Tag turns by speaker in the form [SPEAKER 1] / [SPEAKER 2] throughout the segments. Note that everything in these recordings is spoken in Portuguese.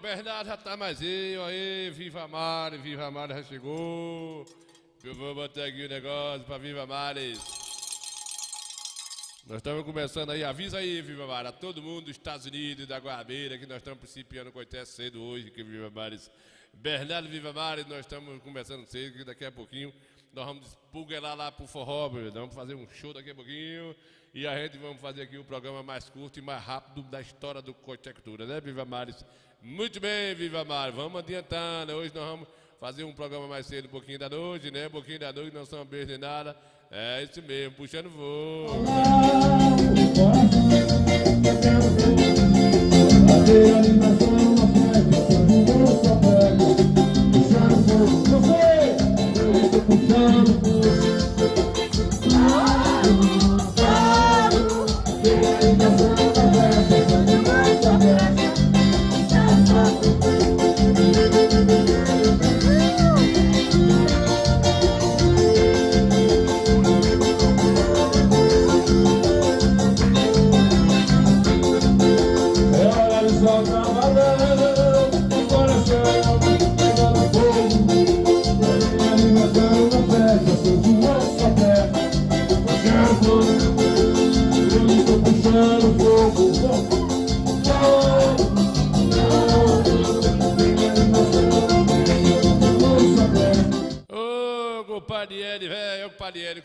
[SPEAKER 1] Bernardo já tá maisinho aí, Viva Mari já chegou. Eu vou botar aqui o negócio pra Viva Mares. Nós estamos começando aí, avisa aí, Viva Mari, a todo mundo dos Estados Unidos, da Guabeira, que nós estamos principiando com até cedo hoje, que Viva Mares. Bernardo Viva Mares, nós estamos começando cedo, que daqui a pouquinho nós vamos pulguelar lá pro forró, nós vamos fazer um show daqui a pouquinho. E a gente vamos fazer aqui o programa mais curto e mais rápido da história do Contextura, né, Viva Mares? Muito bem, Viva Mares, vamos adiantando. Hoje nós vamos fazer um programa mais cedo, um pouquinho da noite, né? Um pouquinho da noite, não são beijo nem nada. É isso mesmo, puxando voo.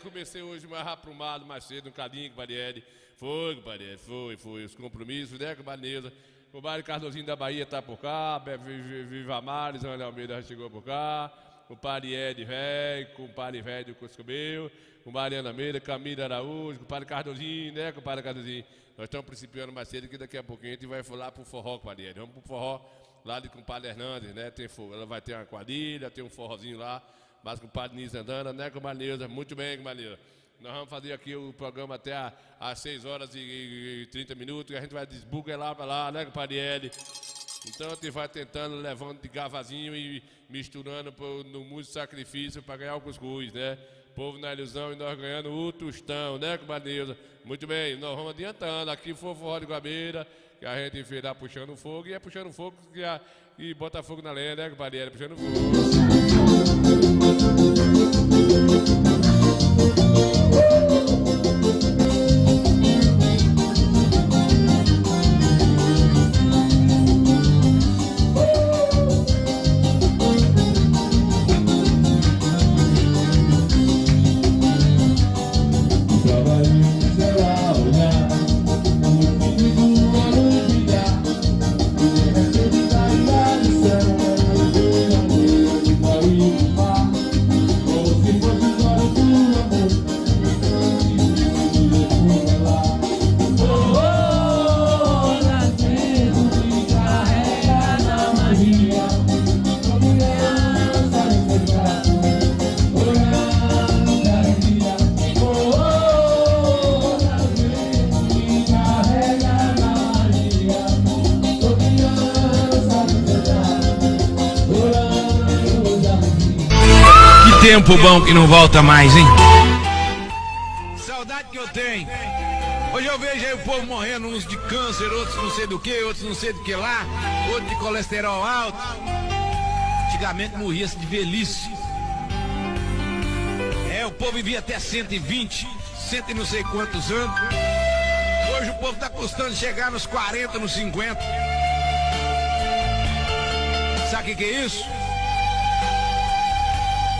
[SPEAKER 1] Comecei hoje mais aprumado, mais cedo, um cadinho com o Parieri. Foi, compadre, foi. Os compromissos, né, com a Vanessa. O Mário Cardozinho da Bahia tá por cá, Viva Mares, o Ana Almeida já chegou por cá. O Parieri velho, com o Pari velho do Coscobeu. O Mariana Almeida, Camila Araújo, com o Padre Cardozinho, né, com o Padre Cardozinho. Nós estamos principiando mais cedo, que daqui a pouquinho a gente vai lá pro forró com o Parieri. Vamos pro forró lá de com o Padre Hernandes, né? Ela vai ter uma quadrilha, tem um forrozinho lá. Mas com o Padre Nis andando, né, com a Maneuza, muito bem, com a Maneuza. Nós vamos fazer aqui o programa até às 6 horas e 30 minutos, e a gente vai desbuguelar para lá, né, com o Parieri. Então a gente vai tentando, levando de gavazinho e misturando no muito sacrifício para ganhar o cuscuz, né? Povo na ilusão e nós ganhando o tostão, né, com a Maneuza. Muito bem, nós vamos adiantando. Aqui foi o forró de Guabeira, que a gente fez lá puxando fogo, e é puxando fogo e bota fogo na lenha, né, com o Parieri, puxando fogo.
[SPEAKER 2] Tempo bom que não volta mais, hein? Saudade que eu tenho. Hoje eu vejo aí o povo morrendo, uns de câncer, outros não sei do que, outros não sei do que lá, outros de colesterol alto. Antigamente morria-se de velhice. O povo vivia até 120, cento e não sei quantos anos. Hoje o povo tá custando chegar nos 40, nos 50. Sabe o que é isso?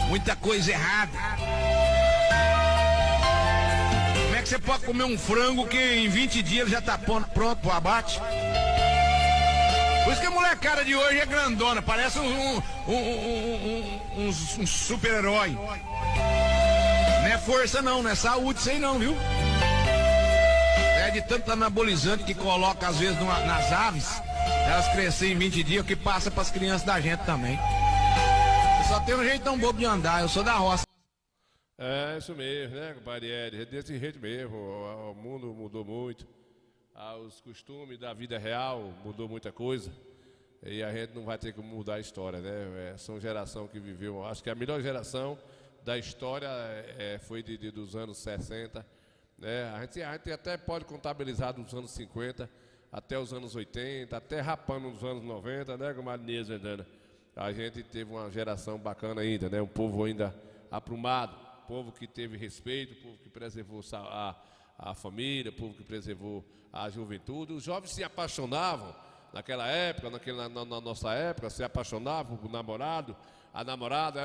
[SPEAKER 2] Muita coisa errada. Como é que você pode comer um frango que em 20 dias já tá pronto pro abate? Por isso que a molecada de hoje é grandona, parece um super-herói. Não é força não, não é saúde isso aí não, viu? É de tanto anabolizante que coloca às vezes nas aves, elas crescem em 20 dias, o que passa pras crianças da gente também. Só tem um jeito tão bobo de andar, eu sou da roça.
[SPEAKER 1] É isso mesmo, né, compadre Ed? É desse jeito mesmo. O mundo mudou muito. Os costumes da vida real mudou muita coisa. E a gente não vai ter como mudar a história, né? São geração que viveu. Acho que a melhor geração da história foi dos anos 60. Né? A gente até pode contabilizar dos anos 50 até os anos 80, até rapando nos anos 90, né, compadre Nilson? A gente teve uma geração bacana ainda, né? Um povo ainda aprumado, povo que teve respeito, povo que preservou a família, povo que preservou a juventude. Os jovens se apaixonavam naquela época, na nossa época, se apaixonavam por namorado. A namorada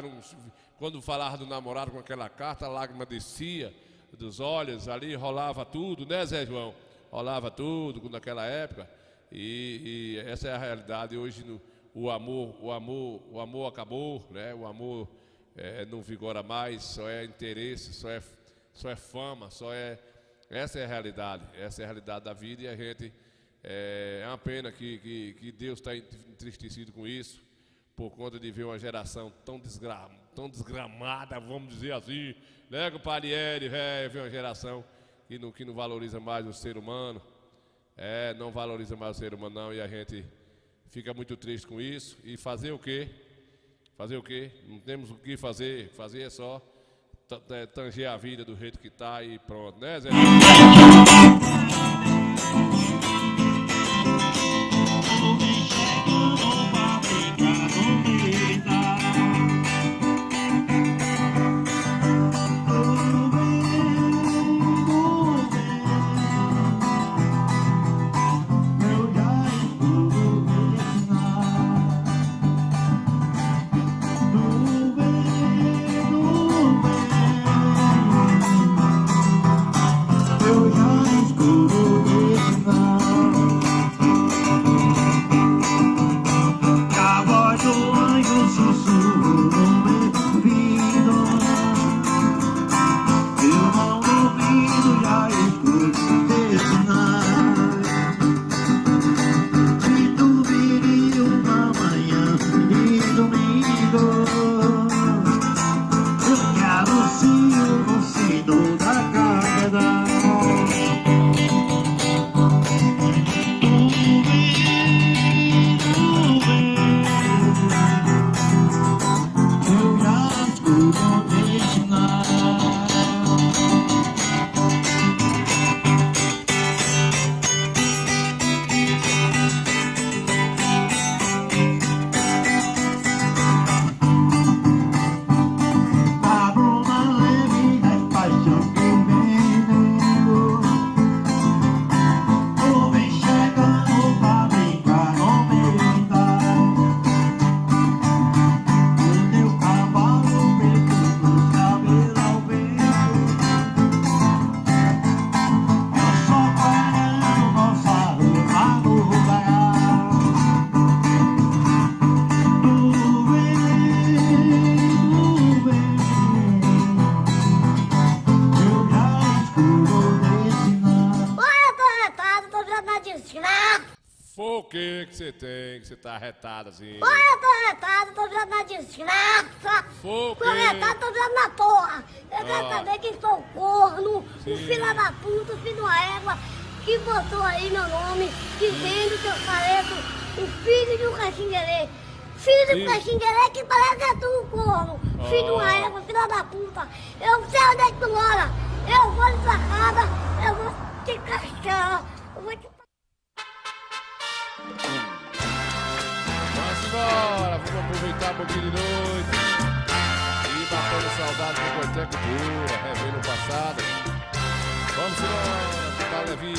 [SPEAKER 1] quando falava do namorado com aquela carta, a lágrima descia dos olhos, ali rolava tudo, né, Zé João? Rolava tudo naquela época. E essa é a realidade. Hoje o amor acabou, né? O amor não vigora mais, só é interesse, só é fama, essa é a realidade. Essa é a realidade da vida e a gente é uma pena que Deus está entristecido com isso, por conta de ver uma geração tão desgramada, vamos dizer assim, né, compadre Ed, ver uma geração que não valoriza mais o ser humano, não valoriza mais o ser humano não, e a gente fica muito triste com isso. E fazer o quê? Fazer o quê? Não temos o que fazer é só tanger a vida do jeito que está e pronto, né, Zé? O que você tem, que você tá arretado assim?
[SPEAKER 3] Olha, eu tô arretado, tô virando na desgraça. Tô arretado, tô virando na porra. Eu quero saber quem foi o corno, o filho da puta, o filho de uma égua, que botou aí meu nome, dizendo que eu pareço o filho de um caxinguerê. Filho de um caxinguerê que parece é tu, corno. Filho de uma égua, filho da puta. Eu sei onde é que tu mora. Eu vou na sua casa, eu vou te cachar. Eu vou te...
[SPEAKER 1] Vamos embora, vamos aproveitar um pouquinho de noite e batendo saudade do Boteco Pura, revendo o passado. Vamos embora, tá, Levi?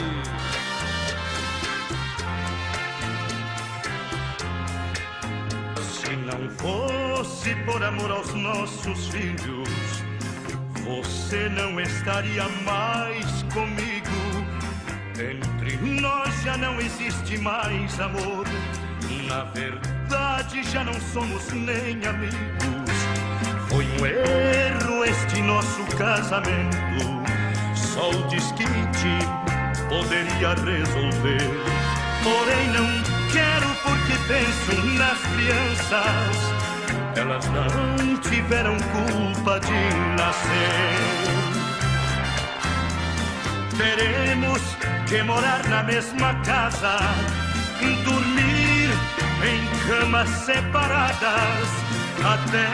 [SPEAKER 4] Se não fosse por amor aos nossos filhos, você não estaria mais comigo. Entre nós já não existe mais amor. Na verdade já não somos nem amigos. Foi um erro este nosso casamento. Só o desquite poderia resolver. Porém não quero porque penso nas crianças. Elas não tiveram culpa de nascer. teremos que morar na mesma casa, dormir em camas separadas, até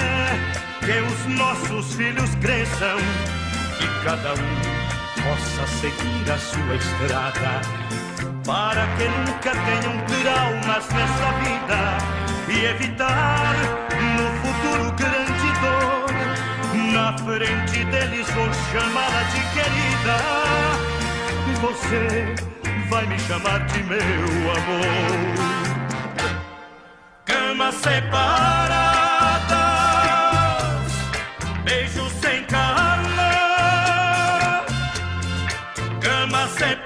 [SPEAKER 4] que os nossos filhos cresçam e cada um possa seguir a sua estrada, para que nunca tenham traumas nessa vida e evitar no futuro grande dor. Na frente deles vou chamá-la de querida, e você vai me chamar de meu amor. Camas separadas, beijos sem calma, camas separadas,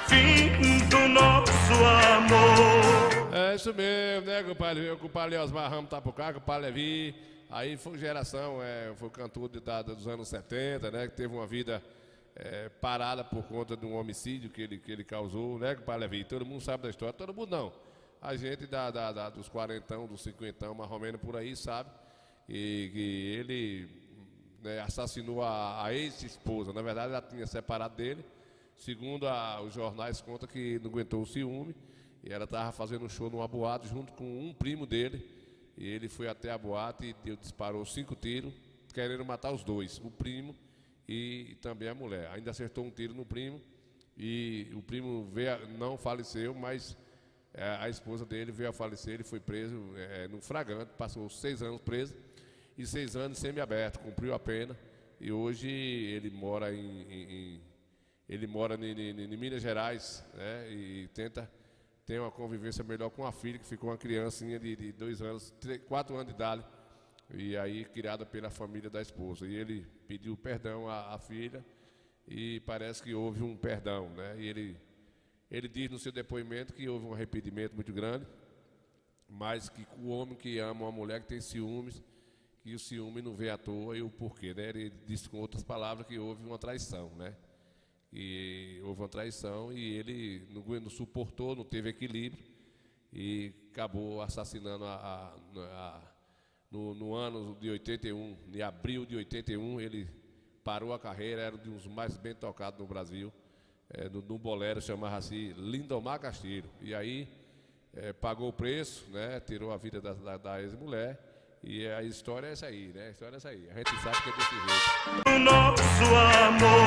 [SPEAKER 4] fim do nosso amor.
[SPEAKER 1] É isso mesmo, né, compadre? O compadre Osmar Ramos tá por cá, o compadre Levi. Aí foi geração, foi cantor dos anos 70, né? Que teve uma vida parada por conta de um homicídio que ele causou, né, compadre Levi? Todo mundo sabe da história, todo mundo não. A gente dos 40, dos 50, mais ou menos por aí, sabe? E que ele assassinou a ex-esposa. Na verdade, ela tinha separado dele. Segundo os jornais, conta que não aguentou o ciúme. E ela estava fazendo um show numa boate junto com um primo dele. E ele foi até a boate e disparou 5 tiros, querendo matar os dois, o primo e também a mulher. Ainda acertou um tiro no primo. E o primo não faleceu, mas a esposa dele veio a falecer. Ele foi preso no flagrante, passou 6 anos preso e 6 anos semiaberto, cumpriu a pena. E hoje ele mora em Minas Gerais, né, e tenta ter uma convivência melhor com a filha, que ficou uma criancinha de 2 anos, 4 anos de idade, e aí criada pela família da esposa. E ele pediu perdão à filha e parece que houve um perdão, né? E ele diz no seu depoimento que houve um arrependimento muito grande, mas que o homem que ama uma mulher que tem ciúmes, que o ciúme não vem à toa, e o porquê, né? Ele disse com outras palavras que houve uma traição, né? E houve uma traição e ele não suportou, não teve equilíbrio e acabou assassinando no ano de 81, em abril de 81, ele parou a carreira, era um dos mais bem tocados no Brasil, no bolero, chamava-se Lindomar Castilho. E aí pagou o preço, né, tirou a vida da ex-mulher. E a história é essa aí, né? A história é essa aí. A gente sabe que é desse jeito.
[SPEAKER 4] O nosso amor.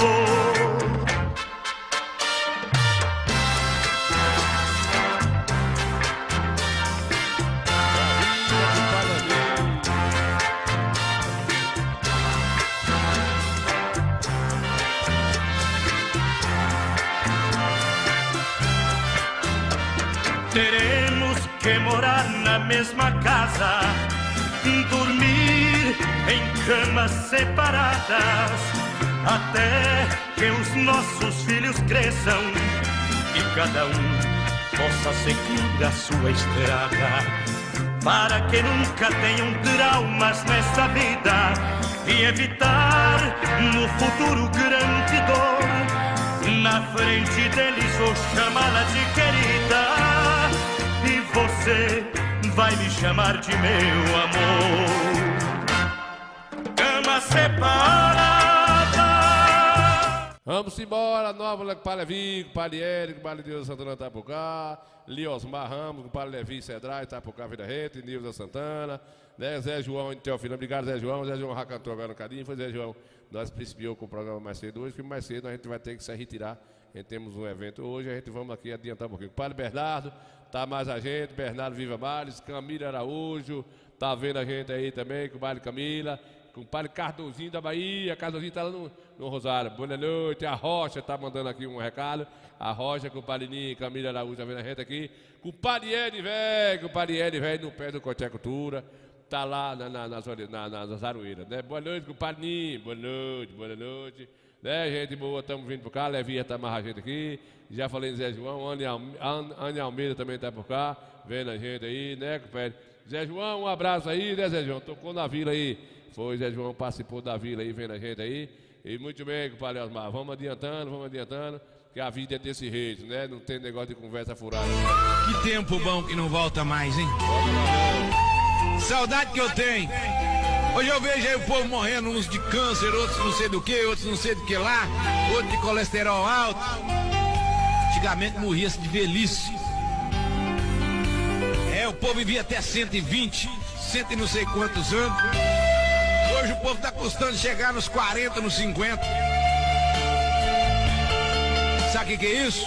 [SPEAKER 4] Teremos que morar na mesma casa, dormir em camas separadas, até que os nossos filhos cresçam e cada um possa seguir a sua estrada, para que nunca tenham traumas nesta vida e evitar no futuro grande dor. Na frente deles vou chamá-la de querida, e você vai me chamar de meu amor. Cama separada.
[SPEAKER 1] Vamos embora, nova com o Pai Levi, com o Pai Lieri, com o Pai Deus Santana tá por cá, Liosmar Ramos, com o Pai Levi Cedrais tá por cá, Vida Reta, Nilza Santana, né, Zé João e Teofilo, obrigado Zé João já cantou agora no cadinho, foi Zé João, nós principiou com o programa mais cedo hoje, que mais cedo a gente vai ter que se retirar, a gente temos um evento hoje, a gente vamos aqui adiantar um pouquinho. O Pai Bernardo, tá mais a gente, Bernardo Viva Mares, Camila Araújo, tá vendo a gente aí também, com o Pai Camila, com o Pai Cardozinho da Bahia, Cardozinho tá lá no Rosário. Boa noite, a Rocha tá mandando aqui um recado, a Rocha com o Palininho, Camila Araújo tá vendo a gente aqui, com o Pariede velho, no pé do Coté Cultura, tá lá nas Aroeiras, né? Boa noite com o Palininho, boa noite, né, gente boa, estamos vindo por cá, Levinha tá mais a gente aqui, já falei em Zé João, Ana Almeida também tá por cá, vendo a gente aí, né, compadre? Zé João, um abraço aí, né, Zé João, tocou na vila aí, foi Zé João, participou da vila aí, vendo a gente aí, e muito bem, compadre Osmar, vamos adiantando, que a vida é desse jeito, né, não tem negócio de conversa furada.
[SPEAKER 2] Que tempo bom que não volta mais, hein? Saudade que eu tenho Hoje eu vejo aí o povo morrendo, uns de câncer, outros não sei do que, outros não sei do que lá, outros de colesterol alto. Antigamente morria-se de velhice. O povo vivia até 120, cento e não sei quantos anos. Hoje o povo tá custando chegar nos 40, nos 50. Sabe o que é isso?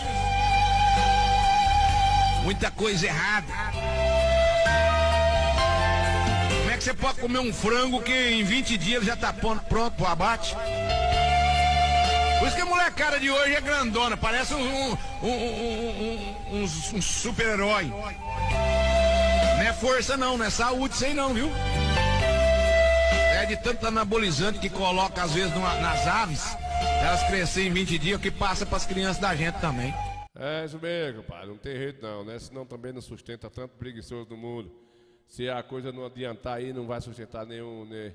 [SPEAKER 2] Muita coisa errada. Como é que você pode comer um frango que em 20 dias já tá pronto pro abate? Por isso que a molecada de hoje é grandona, parece um super-herói. Não é força não, não é saúde isso aí não, viu? É de tanto anabolizante que coloca às vezes nas aves, elas crescem em 20 dias, que passa para as crianças da gente também.
[SPEAKER 1] É isso mesmo, pai, não tem jeito não, né? Senão também não sustenta tanto preguiçoso no mundo. Se a coisa não adiantar aí, não vai sustentar nenhum, né?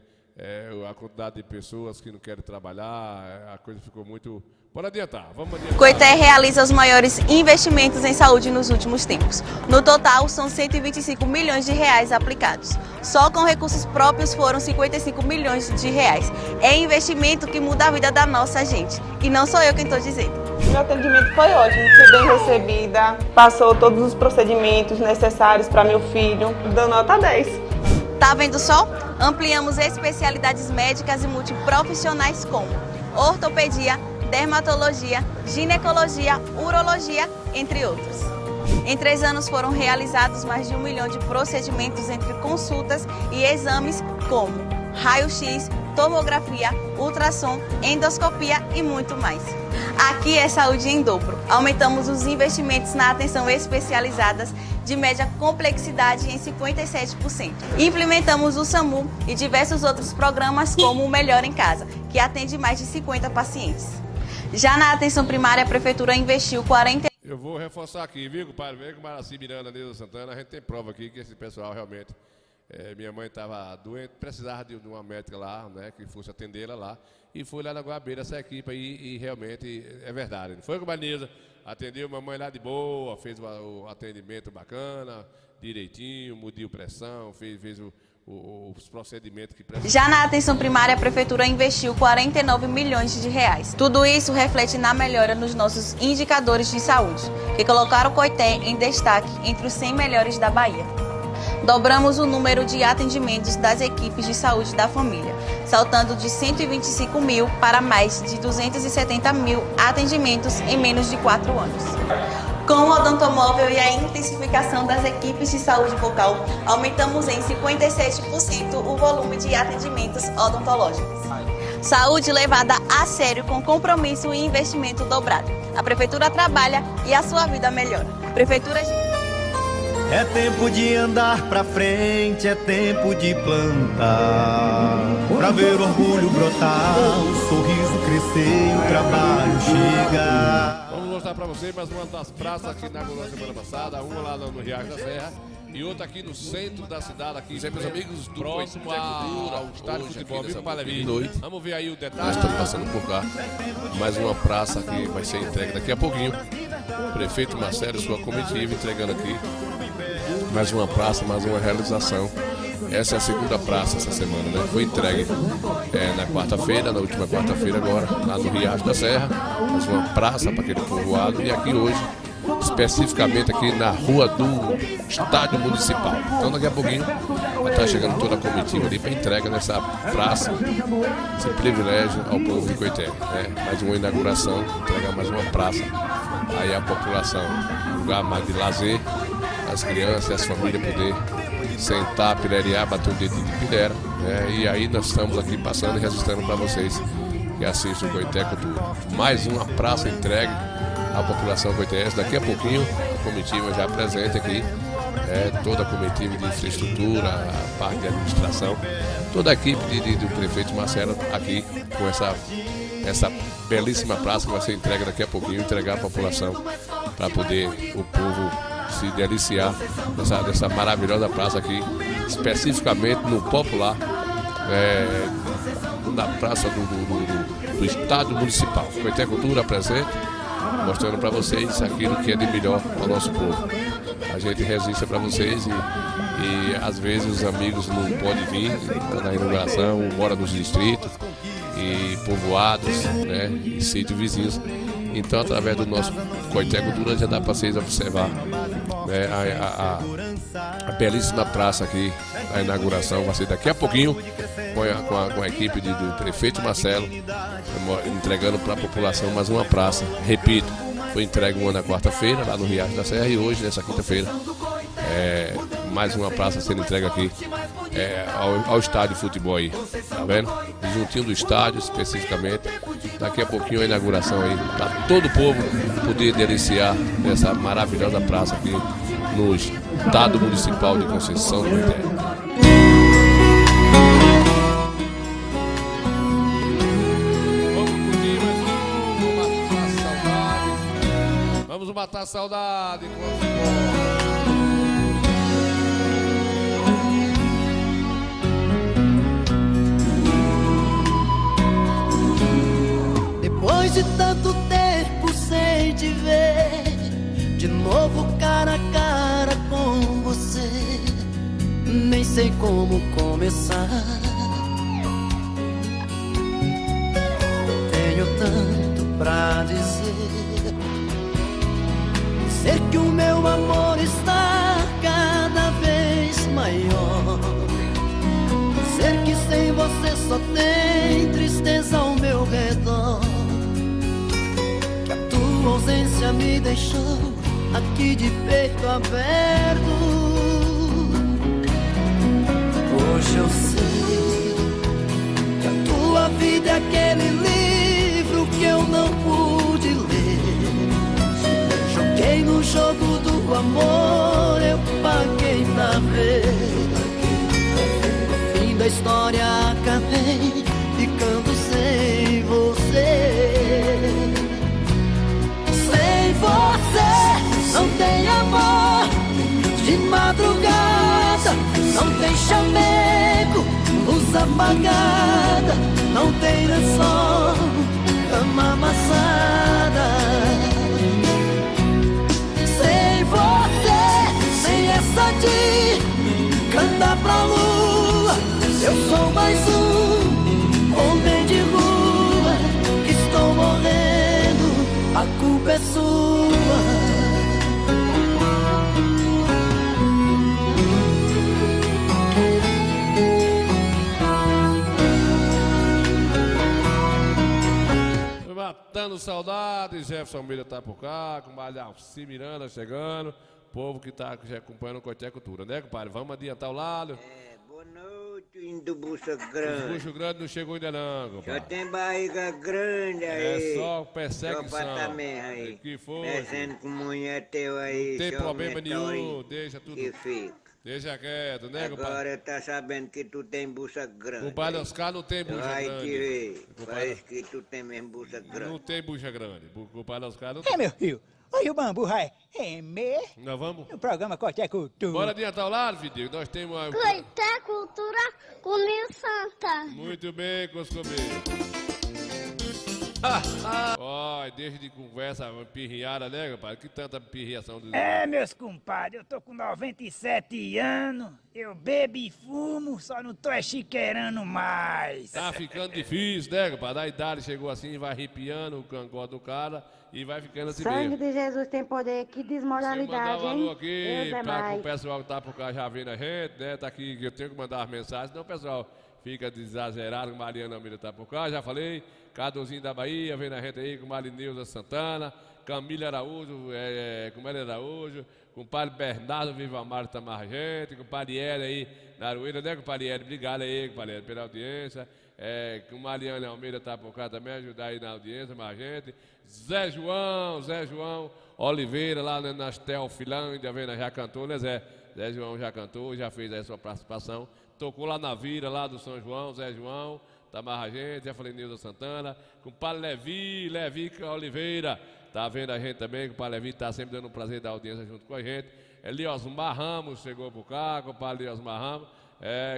[SPEAKER 1] A quantidade de pessoas que não querem trabalhar, a coisa ficou muito... Pode adiantar, vamos adiantar.
[SPEAKER 5] Coité realiza os maiores investimentos em saúde nos últimos tempos. No total, são 125 milhões de reais aplicados. Só com recursos próprios foram 55 milhões de reais. É investimento que muda a vida da nossa gente. E não sou eu quem estou dizendo.
[SPEAKER 6] Meu atendimento foi ótimo, fui bem recebida, passou todos os procedimentos necessários para meu filho, deu nota 10.
[SPEAKER 5] Tá vendo só? Ampliamos especialidades médicas e multiprofissionais como ortopedia, dermatologia, ginecologia, urologia, entre outros. Em 3 anos foram realizados mais de 1 milhão de procedimentos entre consultas e exames como raio-x, tomografia, ultrassom, endoscopia e muito mais. Aqui é saúde em dobro. Aumentamos os investimentos na atenção especializadas de média complexidade em 57%. Implementamos o SAMU e diversos outros programas como o Melhor em Casa, que atende mais de 50 pacientes. Já na atenção primária, a Prefeitura investiu 40...
[SPEAKER 1] Eu vou reforçar aqui, viu, compadre? Vem com Maraci Miranda, Neuza Santana, a gente tem prova aqui que esse pessoal realmente... minha mãe estava doente, precisava de uma médica lá, né, que fosse atendê-la lá, e foi lá na Guabeira essa equipe aí, e realmente é verdade. Foi com a Neuza, atendeu a mamãe lá de boa, fez o atendimento bacana, direitinho, mediu pressão, fez os procedimentos que precisam.
[SPEAKER 5] Já na atenção primária, a Prefeitura investiu 49 milhões de reais. Tudo isso reflete na melhora nos nossos indicadores de saúde, que colocaram o Coité em destaque entre os 100 melhores da Bahia. Dobramos o número de atendimentos das equipes de saúde da família, saltando de 125 mil para mais de 270 mil atendimentos em menos de 4 anos. Com o odontomóvel e a intensificação das equipes de saúde bucal, aumentamos em 57% o volume de atendimentos odontológicos. Saúde levada a sério com compromisso e investimento dobrado. A Prefeitura trabalha e a sua vida melhora. Prefeitura de...
[SPEAKER 7] É tempo de andar pra frente, é tempo de plantar, pra ver o orgulho brotar, o sorriso crescer e o trabalho chegar.
[SPEAKER 1] Vamos mostrar pra vocês mais uma das praças que inaugurou na semana passada, uma lá no Riacho da Serra e outra aqui no centro da cidade, aqui meus amigos, próximo ao estádio de futebol, viu, Palevim? Vamos ver aí o detalhe.
[SPEAKER 8] Nós estamos passando por cá, mais uma praça que vai ser entregue daqui a pouquinho. O prefeito Marcelo e sua comitiva entregando aqui mais uma praça, mais uma realização. Essa é a segunda praça essa semana, né? Foi entregue na quarta-feira, na última quarta-feira agora, lá no Riacho da Serra. Mais uma praça para aquele povoado e aqui hoje, especificamente aqui na rua do Estádio Municipal. Então daqui a pouquinho está chegando toda a comitiva ali para entrega nessa praça, esse privilégio ao povo de Coité, né? Mais uma inauguração, entregar mais uma praça aí à população, um lugar mais de lazer, as crianças e as famílias poder sentar, pilerear, bater o dedinho de pilera, né? E aí nós estamos aqui passando e registrando para vocês que assistem o Coité Cultura. Mais uma praça entregue à população coitense. Daqui a pouquinho a comitiva já presente aqui, toda a comitiva de infraestrutura, a parte de administração, toda a equipe do prefeito Marcelo aqui com essa belíssima praça que vai ser entregue daqui a pouquinho, entregar à população para poder o povo se deliciar dessa maravilhosa praça aqui, especificamente no popular, na praça do Estádio Municipal. Coité Cultura presente, mostrando para vocês aquilo que é de melhor ao nosso povo. A gente resiste para vocês E às vezes os amigos não podem vir na inauguração, mora nos distritos e povoados, né, e sítios vizinhos. Então, através do nosso Coité Cultura, já dá para vocês observar, né, a belíssima praça aqui, a inauguração vai ser daqui a pouquinho, com a equipe do prefeito Marcelo, entregando para a população mais uma praça. Repito, foi entregue uma na quarta-feira, lá no Riacho da Serra, e hoje, nessa quinta-feira, mais uma praça sendo entregue aqui ao estádio de futebol aí, tá vendo? Juntinho do estádio, especificamente. Daqui a pouquinho a inauguração aí, para todo o povo poder deliciar essa maravilhosa praça aqui no Estado Municipal de Conceição do Coité.
[SPEAKER 1] Vamos matar a saudade.
[SPEAKER 9] Depois de tanto tempo sem te ver, de novo cara a cara com você, nem sei como começar. Tenho tanto pra dizer. Ser que o meu amor está cada vez maior. Ser que sem você só tem tristeza ao meu redor. Que a tua ausência me deixou aqui de peito aberto. Hoje eu sei que a tua vida é aquele livro que eu não pude ler. Joguei no jogo do amor, eu paguei pra ver. No fim da história acabei ficando sem você. Sem você não tem amor de madrugada, não tem chamego, luz apagada, não tem lençol, cama amassada. Sem você, sem essa de cantar pra lua, eu sou mais um homem de rua que estou morrendo, a culpa é sua.
[SPEAKER 1] Matando saudades, Jefferson Almeida tá por cá, com Alci Miranda chegando, povo que tá já acompanhando o Coité Cultura, né, compadre? Vamos adiantar o lado.
[SPEAKER 10] Boa noite, indo bucha grande.
[SPEAKER 1] Bucho grande não chegou ainda não, compadre.
[SPEAKER 10] Já tem barriga grande aí.
[SPEAKER 1] É só perseguição.
[SPEAKER 10] Só aí.
[SPEAKER 1] Que foi?
[SPEAKER 10] Mexendo com mulher teu aí.
[SPEAKER 1] Não tem problema nenhum,
[SPEAKER 10] aí,
[SPEAKER 1] deixa tudo.
[SPEAKER 10] que fica.
[SPEAKER 1] Deixa quieto, né, compadre?
[SPEAKER 10] Agora tá sabendo que tu tem bucha grande.
[SPEAKER 1] Compadre Oscar não tem bucha grande.
[SPEAKER 10] Vai te ver. Parece que tu tem mesmo bucha grande.
[SPEAKER 1] Não tem bucha grande. Compadre Oscar não tem.
[SPEAKER 11] É, meu filho. Olha o bambu, vai.
[SPEAKER 1] Nós vamos?
[SPEAKER 11] O programa Coité Cultura.
[SPEAKER 1] Bora adiantar o lado, filho. Nós temos uma...
[SPEAKER 3] Coité Cultura comigo Santa.
[SPEAKER 1] Muito bem, Coscomeiro. Ó, deixa de conversa pirriada, né, compadre? Que tanta pirriação do...
[SPEAKER 11] É, meus compadres, eu tô com 97 anos, eu bebo e fumo, só não tô chiqueirando mais.
[SPEAKER 1] Tá ficando difícil, né, compadre? A idade chegou assim, vai arrepiando o cangote do cara e vai ficando assim mesmo.
[SPEAKER 12] Sangue de Jesus tem poder, que desmoralidade,
[SPEAKER 1] mandar um alô
[SPEAKER 12] hein?
[SPEAKER 1] aqui
[SPEAKER 12] Deus é
[SPEAKER 1] para
[SPEAKER 12] mais.
[SPEAKER 1] o pessoal que tá por cá já vendo a gente, né? Tá aqui, eu tenho que mandar as mensagens, senão o pessoal fica desagerado. Mariana Almeida tá por cá, já falei. Cardozinho da Bahia, vendo a gente aí com Marineuza Santana, Camila Araújo, Comélia Araújo, compadre Bernardo Viva Mar tá mais gente, compadre Hélio aí na Arueira, né, compadre Hélio? Obrigado aí, compadre Hélio, pela audiência. Com Mariana Almeida tá por cá também, ajudar aí na audiência, mais gente. Zé João Oliveira, lá na Astel Filândia, vendo, já cantou, né, Zé? Zé João já cantou, já fez aí a sua participação. Tocou lá na vila, lá do São João, Zé João. Tá mais a gente, já falei Nilza Santana, com o Padre Levi Oliveira, tá vendo a gente também, com o Padre Levi tá sempre dando um prazer da audiência junto com a gente. Eliosmar Ramos chegou por cá, com o Padre Eliosmar Ramos,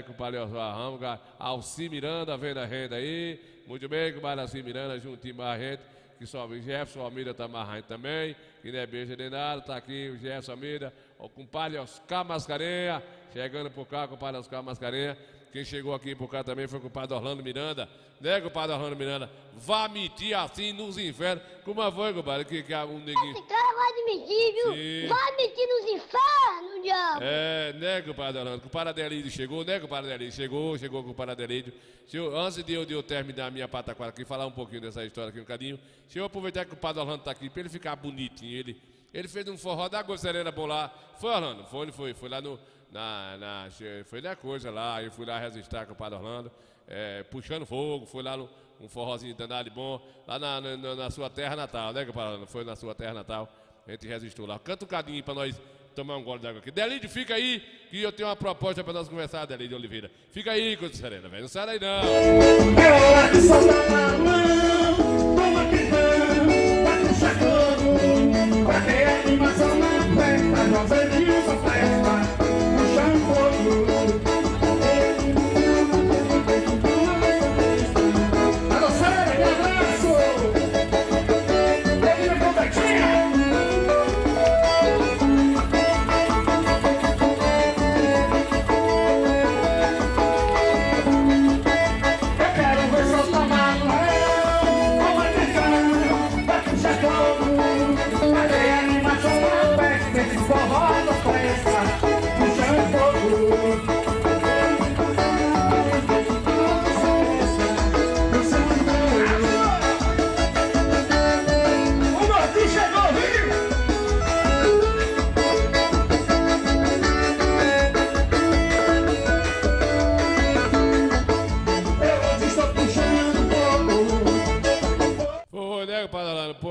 [SPEAKER 1] com o Padre Eliosmar Ramos, Alci Miranda vendo a gente aí, muito bem, com o Padre Alci Miranda juntinho mais a gente, que só o Jefferson Almeida tá amarrando também, que não é beijo nem nada, tá aqui o Jefferson Almeida, o compadre Oscar Mascarenha, chegando por cá, compadre Oscar Mascarenha. Quem chegou aqui por cá também foi o compadre Orlando Miranda, né, compadre Orlando Miranda? Vá mentir assim nos infernos. Como foi, compadre? Que um neguinho.
[SPEAKER 3] Esse cara vai de mentir, viu?
[SPEAKER 1] Sim.
[SPEAKER 3] Vai mentir nos infernos, diabo.
[SPEAKER 1] É, né, compadre Orlando? Compadre Adelídio chegou, né, compadre Adelídio? Chegou com o compadre Adelídio. Antes de eu terminar a minha pataquara aqui, falar um pouquinho dessa história aqui um bocadinho, deixa eu aproveitar que o compadre Orlando tá aqui, pra ele ficar bonitinho. Ele fez um forró da Gocerena por lá. Foi, Orlando? Foi lá no... foi na coisa lá, eu fui lá registrar com o padre Orlando, puxando fogo, foi lá um forrozinho danado e bom, lá na sua terra natal, né, compadre Orlando? Foi na sua terra natal, a gente registrou lá. Canta um cadinho pra nós tomar um gole d'água aqui. Delídio, fica aí, que eu tenho uma proposta pra nós conversar, Delídio Oliveira. Fica aí, Coisa Serena, velho, não sai daí não.
[SPEAKER 13] É hora de soltar a mão, toma que vão, tá com chacão, pra quem é animação na festa, nós venimos a festa.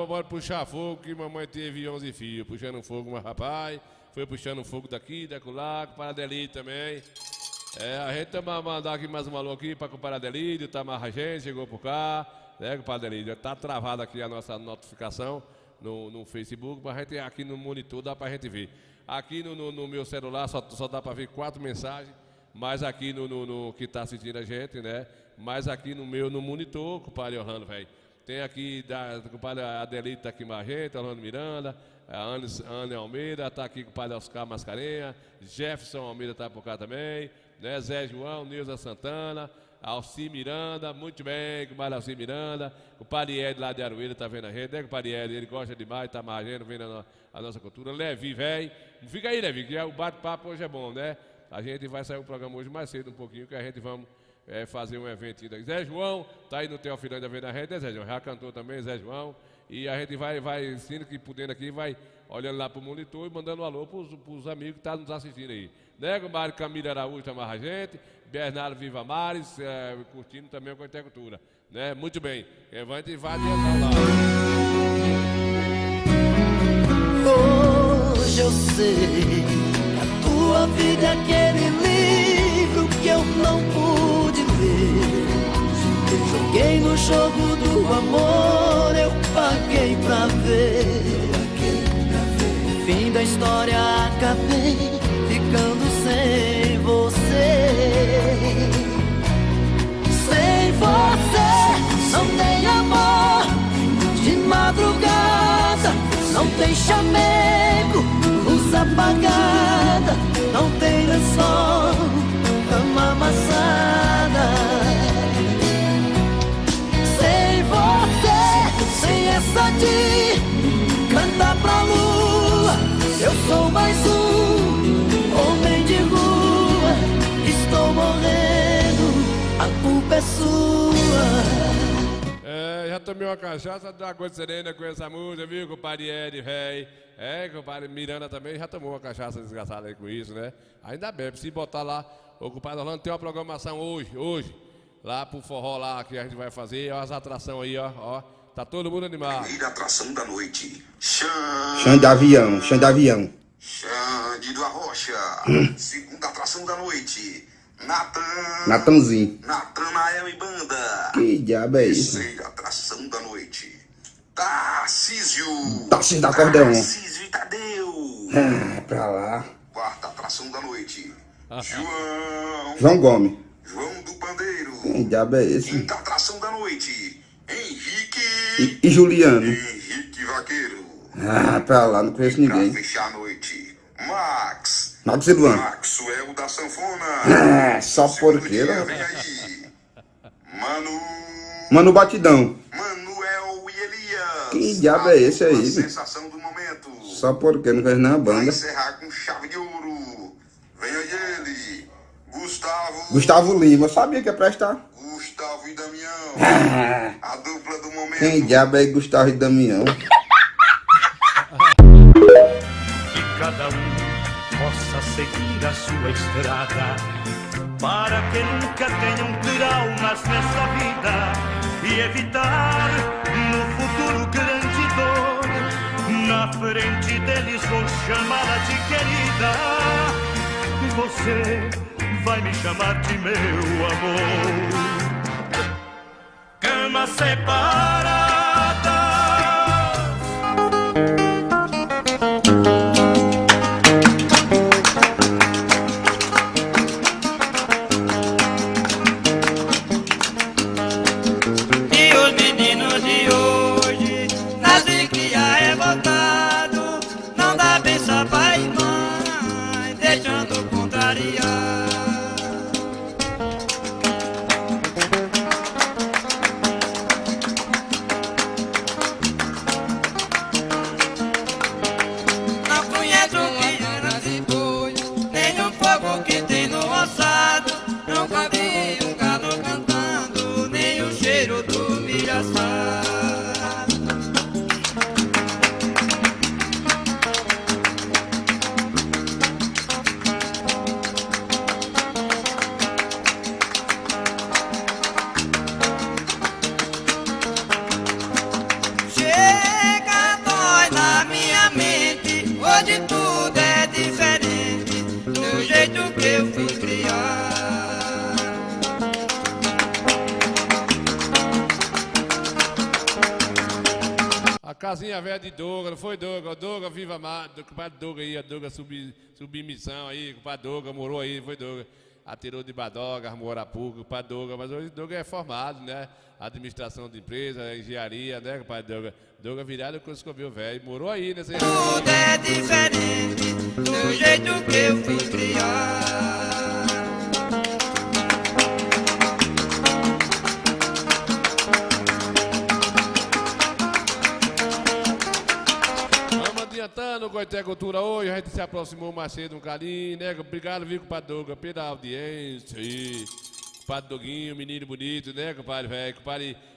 [SPEAKER 1] Bora puxar fogo, que mamãe teve 11 filhos, puxando fogo, mas rapaz, foi puxando fogo daqui, da lá, com o Paradelídio também. A gente tá mandando aqui mais um alô aqui para o Paradelídio, tá mais a gente, chegou por cá, né, com o Paradelídio. Tá travada aqui a nossa notificação no Facebook, mas a gente aqui no monitor dá pra gente ver. Aqui no meu celular só dá pra ver 4 mensagens, mas aqui no que tá assistindo a gente, né, mas aqui no monitor, com o Padre Orlando, velho. Tem aqui, o compadre Adelito está aqui com a gente, Orlando Miranda, a Ana Almeida, está aqui com o padre Oscar Mascarenha, Jefferson Almeida está por cá também, né? Zé João, Nilza Santana, Alci Miranda, muito bem, com o padre Alci Miranda, o padre Ed lá de Aroeira está vendo a gente, né? O padre Ed, ele gosta demais, está margendo, vendo a nossa cultura. Levi, velho, fica aí, Levi, que o bate-papo hoje é bom, né? A gente vai sair o programa hoje mais cedo um pouquinho, que a gente vamos... fazer um eventinho daqui. Zé João, tá aí no Teofilão da Venda Rede, né, Zé João? Já cantou também, Zé João. E a gente vai sendo que podendo aqui, vai olhando lá pro monitor e mandando um alô pros amigos que estão nos assistindo aí. Né, Mário Camila Araújo tá mais a gente, Bernardo Viva Mares, curtindo também a Contecultura. Né? Muito bem, a gente vai adiantar lá.
[SPEAKER 9] Hoje eu sei, a tua vida é aquele livro que eu não pude ler. Joguei no jogo do amor, eu paguei pra ver. Fim da história, acabei ficando sem você. Sem você não tem amor de madrugada, não tem chamego, luz apagada, não tem lençol, cama amassada. Sem você, sem essa de cantar pra lua, eu sou mais um homem de rua. Estou morrendo, a culpa é sua.
[SPEAKER 1] Já tomei uma cachaça da Coisa Serena com essa música, viu, compadre Ed, velho. Compadre Miranda também já tomou uma cachaça desgraçada aí com isso, né? Ainda bebe, se botar lá, o compadre Orlando tem uma programação hoje, lá pro forró lá que a gente vai fazer, ó, as atrações aí, ó. Tá todo mundo animado.
[SPEAKER 14] Primeira atração da noite.
[SPEAKER 15] Chão de avião.
[SPEAKER 14] Xande do Arrocha. Segunda atração da noite.
[SPEAKER 15] Natanzinho.
[SPEAKER 14] Natanael e Banda.
[SPEAKER 15] Que diabo é isso?
[SPEAKER 14] Terceira atração da noite. Tarcísio
[SPEAKER 15] da Acordeon.
[SPEAKER 14] Tarcísio e Tadeu.
[SPEAKER 15] Pra lá.
[SPEAKER 14] Quarta atração da noite.
[SPEAKER 15] João Gomes.
[SPEAKER 14] João do Pandeiro.
[SPEAKER 15] Que diabo é esse?
[SPEAKER 14] Quinta atração da noite. Henrique
[SPEAKER 15] E Juliano?
[SPEAKER 14] Henrique Vaqueiro.
[SPEAKER 15] Ah, pra lá, não conheço ninguém.
[SPEAKER 14] Pra fechar a noite, Max.
[SPEAKER 15] Max Silvano.
[SPEAKER 14] Maxwell da Sanfona.
[SPEAKER 15] Ah, só porqueira.
[SPEAKER 14] Vem aí.
[SPEAKER 15] Mano Batidão.
[SPEAKER 14] Manuel e Elias.
[SPEAKER 15] Que diabo é esse aí?
[SPEAKER 14] Sensação do momento.
[SPEAKER 15] Só porque não conheço nem a
[SPEAKER 14] Vai
[SPEAKER 15] banda.
[SPEAKER 14] encerrar com chave de ouro. Vem aí ele.
[SPEAKER 15] Gustavo Lima. Eu sabia que ia prestar.
[SPEAKER 14] Gustavo e Damião.
[SPEAKER 15] Ah,
[SPEAKER 14] A dupla do momento.
[SPEAKER 15] quem diabo é Gustavo e Damião?
[SPEAKER 4] Que cada um possa seguir a sua estrada, para que nunca tenham traumas nessa vida e evitar no futuro grande dor. Na frente deles vou chamá-la de querida. Você vai me chamar de meu amor. Cama separada.
[SPEAKER 1] Casinha velha de Douglas, não foi Douglas? Douglas, viva mais, compadre Douglas aí, a Douglas submissão aí, compadre Douglas, morou aí, foi Douglas. Atirou de Badoga, armou Arapuca, compadre Douglas, mas hoje Douglas é formado, né? Administração de empresa, engenharia, né, compadre Douglas? Douglas virado com o escovil velho, morou aí nessa...
[SPEAKER 9] Tudo é diferente do jeito que eu fui criar.
[SPEAKER 1] Adiantando o Goité Cultura hoje, a gente se aproximou mais cedo um carinho, né? Obrigado, viu, compadre Douglas, pela audiência aí. Compadre Doguinho, menino bonito, né, compadre velho?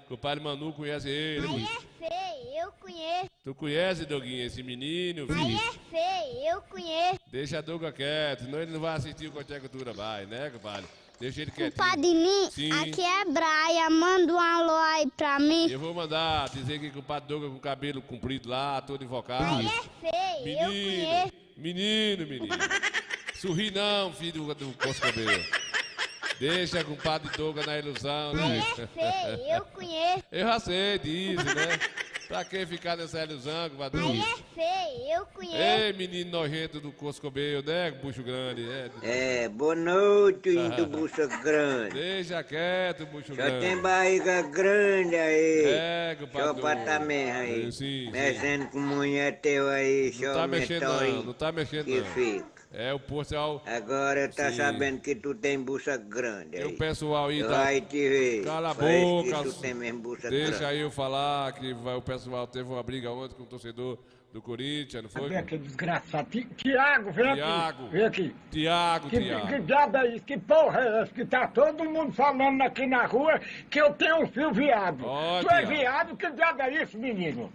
[SPEAKER 1] Compadre Manu conhece ele.
[SPEAKER 3] Aí é feio, eu conheço.
[SPEAKER 1] Tu conhece, Doguinho, esse menino, filho?
[SPEAKER 3] Aí é feio, eu conheço.
[SPEAKER 1] Deixa a Douglas quieto, senão ele não vai assistir o Goité Cultura, vai, né, compadre? Deixa ele quietinho.
[SPEAKER 3] Compadre,
[SPEAKER 1] sim.
[SPEAKER 3] Aqui é Braia, manda um alô aí pra mim.
[SPEAKER 1] Eu vou mandar dizer que o compadre Douglas com o cabelo comprido lá, todo invocado.
[SPEAKER 3] Aí é feio, eu conheço.
[SPEAKER 1] Menino. Sorri não, filho do Coscobel. Deixa com o compadre Douglas na ilusão, né?
[SPEAKER 3] Aí é feio, eu conheço.
[SPEAKER 1] Eu já sei disso, né? Pra que ficar nessa ilusão, compadre Douglas?
[SPEAKER 3] Aí é feio, eu conheço.
[SPEAKER 1] Ei, menino nojento do Coscobel, né? Bucho grande,
[SPEAKER 10] boa noite, do bucho grande.
[SPEAKER 1] Deixa quieto, bucho grande.
[SPEAKER 10] Só tem barriga grande aí.
[SPEAKER 1] Compadre.
[SPEAKER 10] Só pra tá mesmo aí.
[SPEAKER 1] Sim.
[SPEAKER 10] Mexendo com mulher teu aí,
[SPEAKER 1] não tá mexendo não, não tá mexendo
[SPEAKER 10] que
[SPEAKER 1] não.
[SPEAKER 10] Fica.
[SPEAKER 1] É o pessoal.
[SPEAKER 10] Agora tá sabendo que tu tem bucha grande aí.
[SPEAKER 1] O pessoal aí
[SPEAKER 10] tá.
[SPEAKER 1] Vai
[SPEAKER 10] te ver.
[SPEAKER 1] Cala a boca.
[SPEAKER 10] Tu tem mesmo bucha
[SPEAKER 1] Deixa
[SPEAKER 10] grande.
[SPEAKER 1] aí eu falar que o pessoal teve uma briga ontem com o torcedor do Corinthians, não foi?
[SPEAKER 11] Cadê aquele desgraçado? Tiago, vem aqui. Vem aqui.
[SPEAKER 1] Tiago.
[SPEAKER 11] Que diabo é isso? Que porra é essa? Que tá todo mundo falando aqui na rua que eu tenho um filho viado. Tu é viado? Que diabo é isso, menino?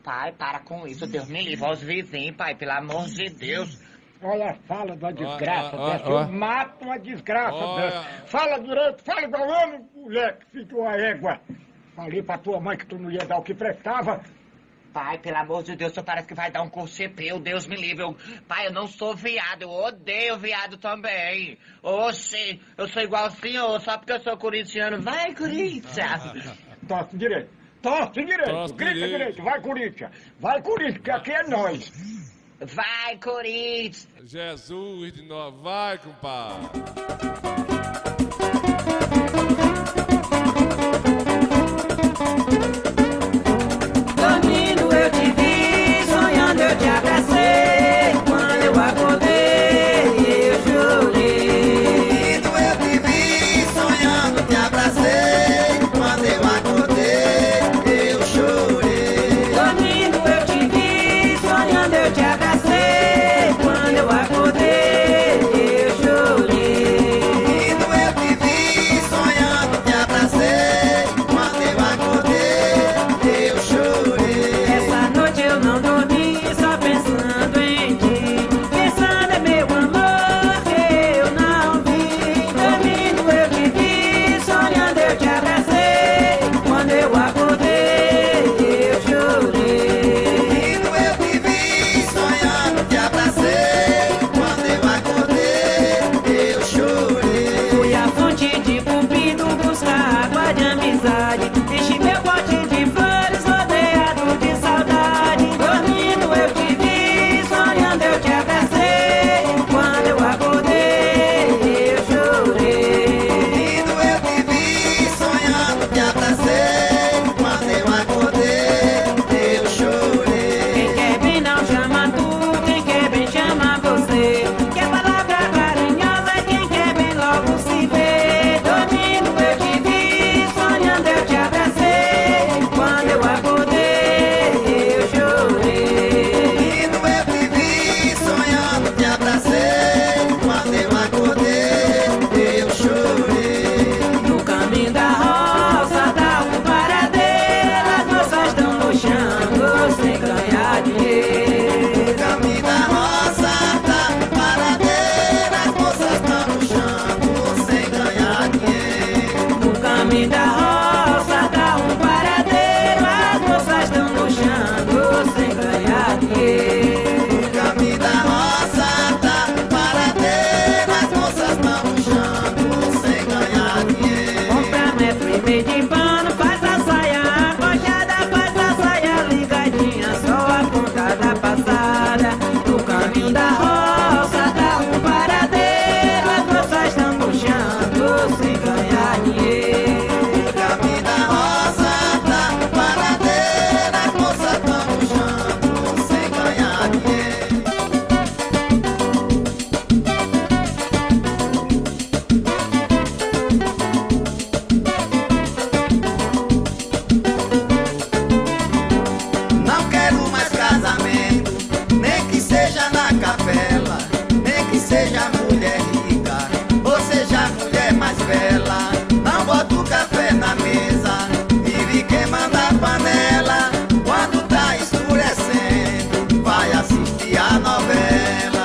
[SPEAKER 16] Pai, para com isso. Deus me livre aos vizinhos, pai. Pelo amor de Deus.
[SPEAKER 11] Olha, fala da desgraça dessa. Eu mato uma desgraça dessa. Fala direito, fala igual homem, moleque, filho de uma égua. Falei pra tua mãe que tu não ia dar o que prestava.
[SPEAKER 16] Pai, pelo amor de Deus, o senhor parece que vai dar um curso CP, Deus me livre. Pai, eu não sou viado, eu odeio viado também. Oxi, eu sou igual ao senhor, só porque eu sou corintiano. Vai, Corinthians!
[SPEAKER 11] Torce direito, grita direito, vai, Corinthians. Vai, Corinthians, que aqui é nós.
[SPEAKER 16] Vai, Corinthians!
[SPEAKER 1] Jesus de nós, vai, compadre!
[SPEAKER 17] meio de pano, faz a saia arrochada, faz a saia ligadinha, só a ponta da passada. No caminho da roça dá um paradeiro, as moças estão murchando sem ganhar dinheiro.
[SPEAKER 9] No caminho da roça dá um paradeiro, as moças estão murchando sem ganhar dinheiro. Não quero mais casamento, nem que seja na capela, nem que seja mulher rica, ou seja mulher mais bela. Não boto o café na mesa, vive queimando a panela. Quando tá escurecendo, vai assistir a novela.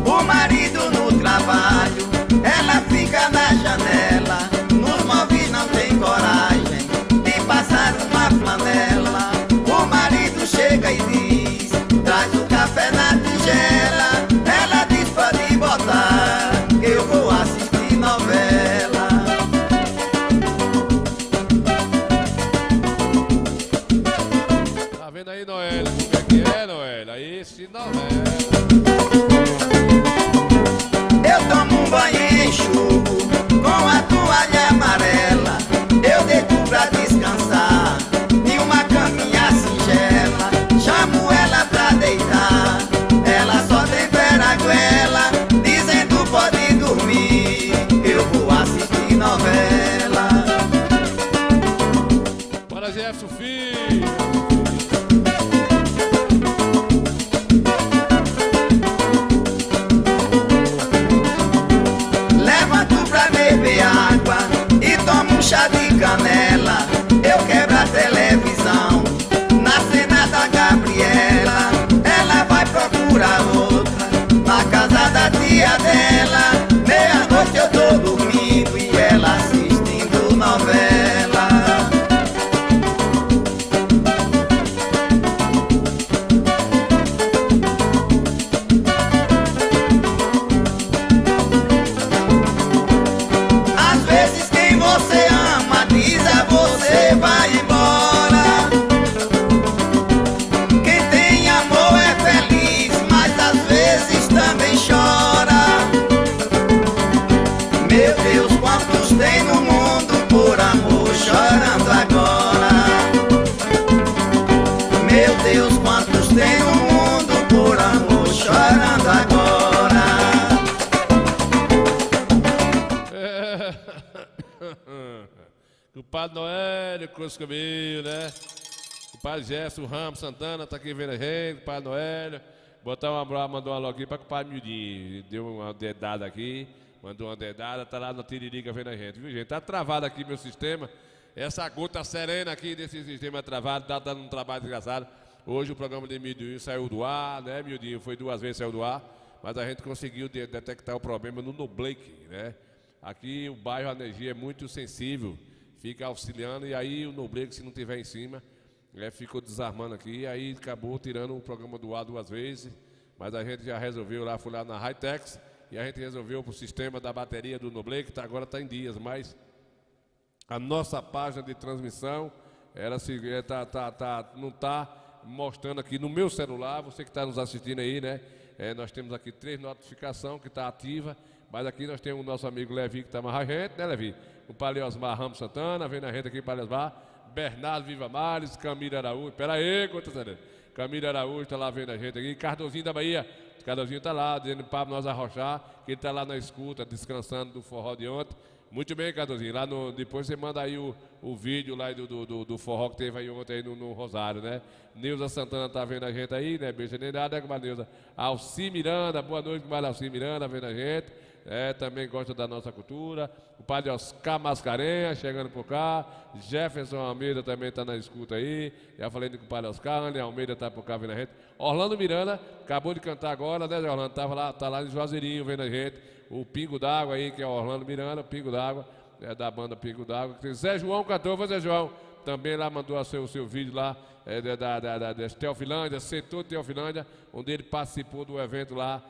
[SPEAKER 9] O marido no trabalho, ela fica na janela. Nos móveis não tem coragem de passar uma flanela. O marido chega e diz: traz o café na tigela. Ela diz: pode botar, eu vou assistir novela.
[SPEAKER 1] Tá vendo aí, Noel? Como é que é, Noel? Aí, se novela.
[SPEAKER 9] Eu tomo um banho e enxugo com a toalha amarela. Eu deito pra descansar em uma caminha singela. Chamo ela pra deitar, ela só tempera a goela, dizendo pode dormir, eu vou assistir novela.
[SPEAKER 1] Bora, Jefferson Filho.
[SPEAKER 9] Levanto pra beber água e tomo um chá de canela. Eu quebro a televisão na cena da Gabriela. Ela vai procurar outra na casa da tia dela. Meia-noite eu tô dormindo e ela assistindo novela. Às vezes quem você ama diz a você vai embora. Quem tem amor é feliz, mas às vezes também chora. Meu Deus, quantos tem no mundo por amor chorando agora. Meu Deus, quantos tem no mundo por amor chorando agora.
[SPEAKER 1] O Padre Noel, Cruz comigo, né? O Padre Gerson Ramos Santana tá aqui vendo a gente, o Padre Noel. Botar um abraço, mandou uma alô aqui para o Padre Miudinho. Deu uma dedada aqui, mandou uma dedada, tá lá na Tiririca vendo a gente, viu, gente? Tá travado aqui meu sistema. Essa gota serena aqui desse sistema travado, tá dando um trabalho desgraçado. Hoje o programa de Miudinho saiu do ar, né, Miudinho? Foi 2 vezes saiu do ar, mas a gente conseguiu detectar o problema no Nubleque, né? Aqui o bairro A Energia é muito sensível, fica auxiliando, e aí o Nubleque, se não tiver em cima, ficou desarmando aqui, e aí acabou tirando o programa do ar 2 vezes, mas a gente já resolveu lá, fui lá na Hightex, e a gente resolveu o sistema da bateria do Nubleque, agora está em dias, mas a nossa página de transmissão, ela não está mostrando aqui no meu celular, você que está nos assistindo aí, né? Nós temos aqui 3 notificações que está ativa, mas aqui nós temos o nosso amigo Levi que está mais a gente, né, Levi? O Padre Osmar Ramos Santana, vem na gente aqui, Padre Osmar, Bernardo Viva Mares, Camila Araújo, pera aí, Camila Araújo está lá vendo a gente aqui, Cardozinho da Bahia, Cardozinho está lá, dizendo para nós arrochar, que ele está lá na escuta, descansando do forró de ontem. Muito bem, Cardozinho, lá depois você manda aí o vídeo lá do forró que teve aí ontem aí no Rosário, né? Neuza Santana tá vendo a gente aí, né? Beijo nem nada, né, Neuza? Alci Miranda, boa noite, comadre Alci Miranda, vendo a gente. Também gosta da nossa cultura. O padre Oscar Mascarenhas chegando por cá. Jefferson Almeida também está na escuta aí. Já falei com o padre Oscar, né? Almeida está por cá vendo a gente. Orlando Miranda acabou de cantar agora, né, Orlando? Tá lá em Juazeirinho vendo a gente. O Pingo d'Água aí, que é o Orlando Miranda, Pingo d'Água, da banda Pingo d'Água. Zé João cantou, Zé João também lá mandou o seu vídeo lá da Teofilândia, setor Teofilândia, onde ele participou do evento lá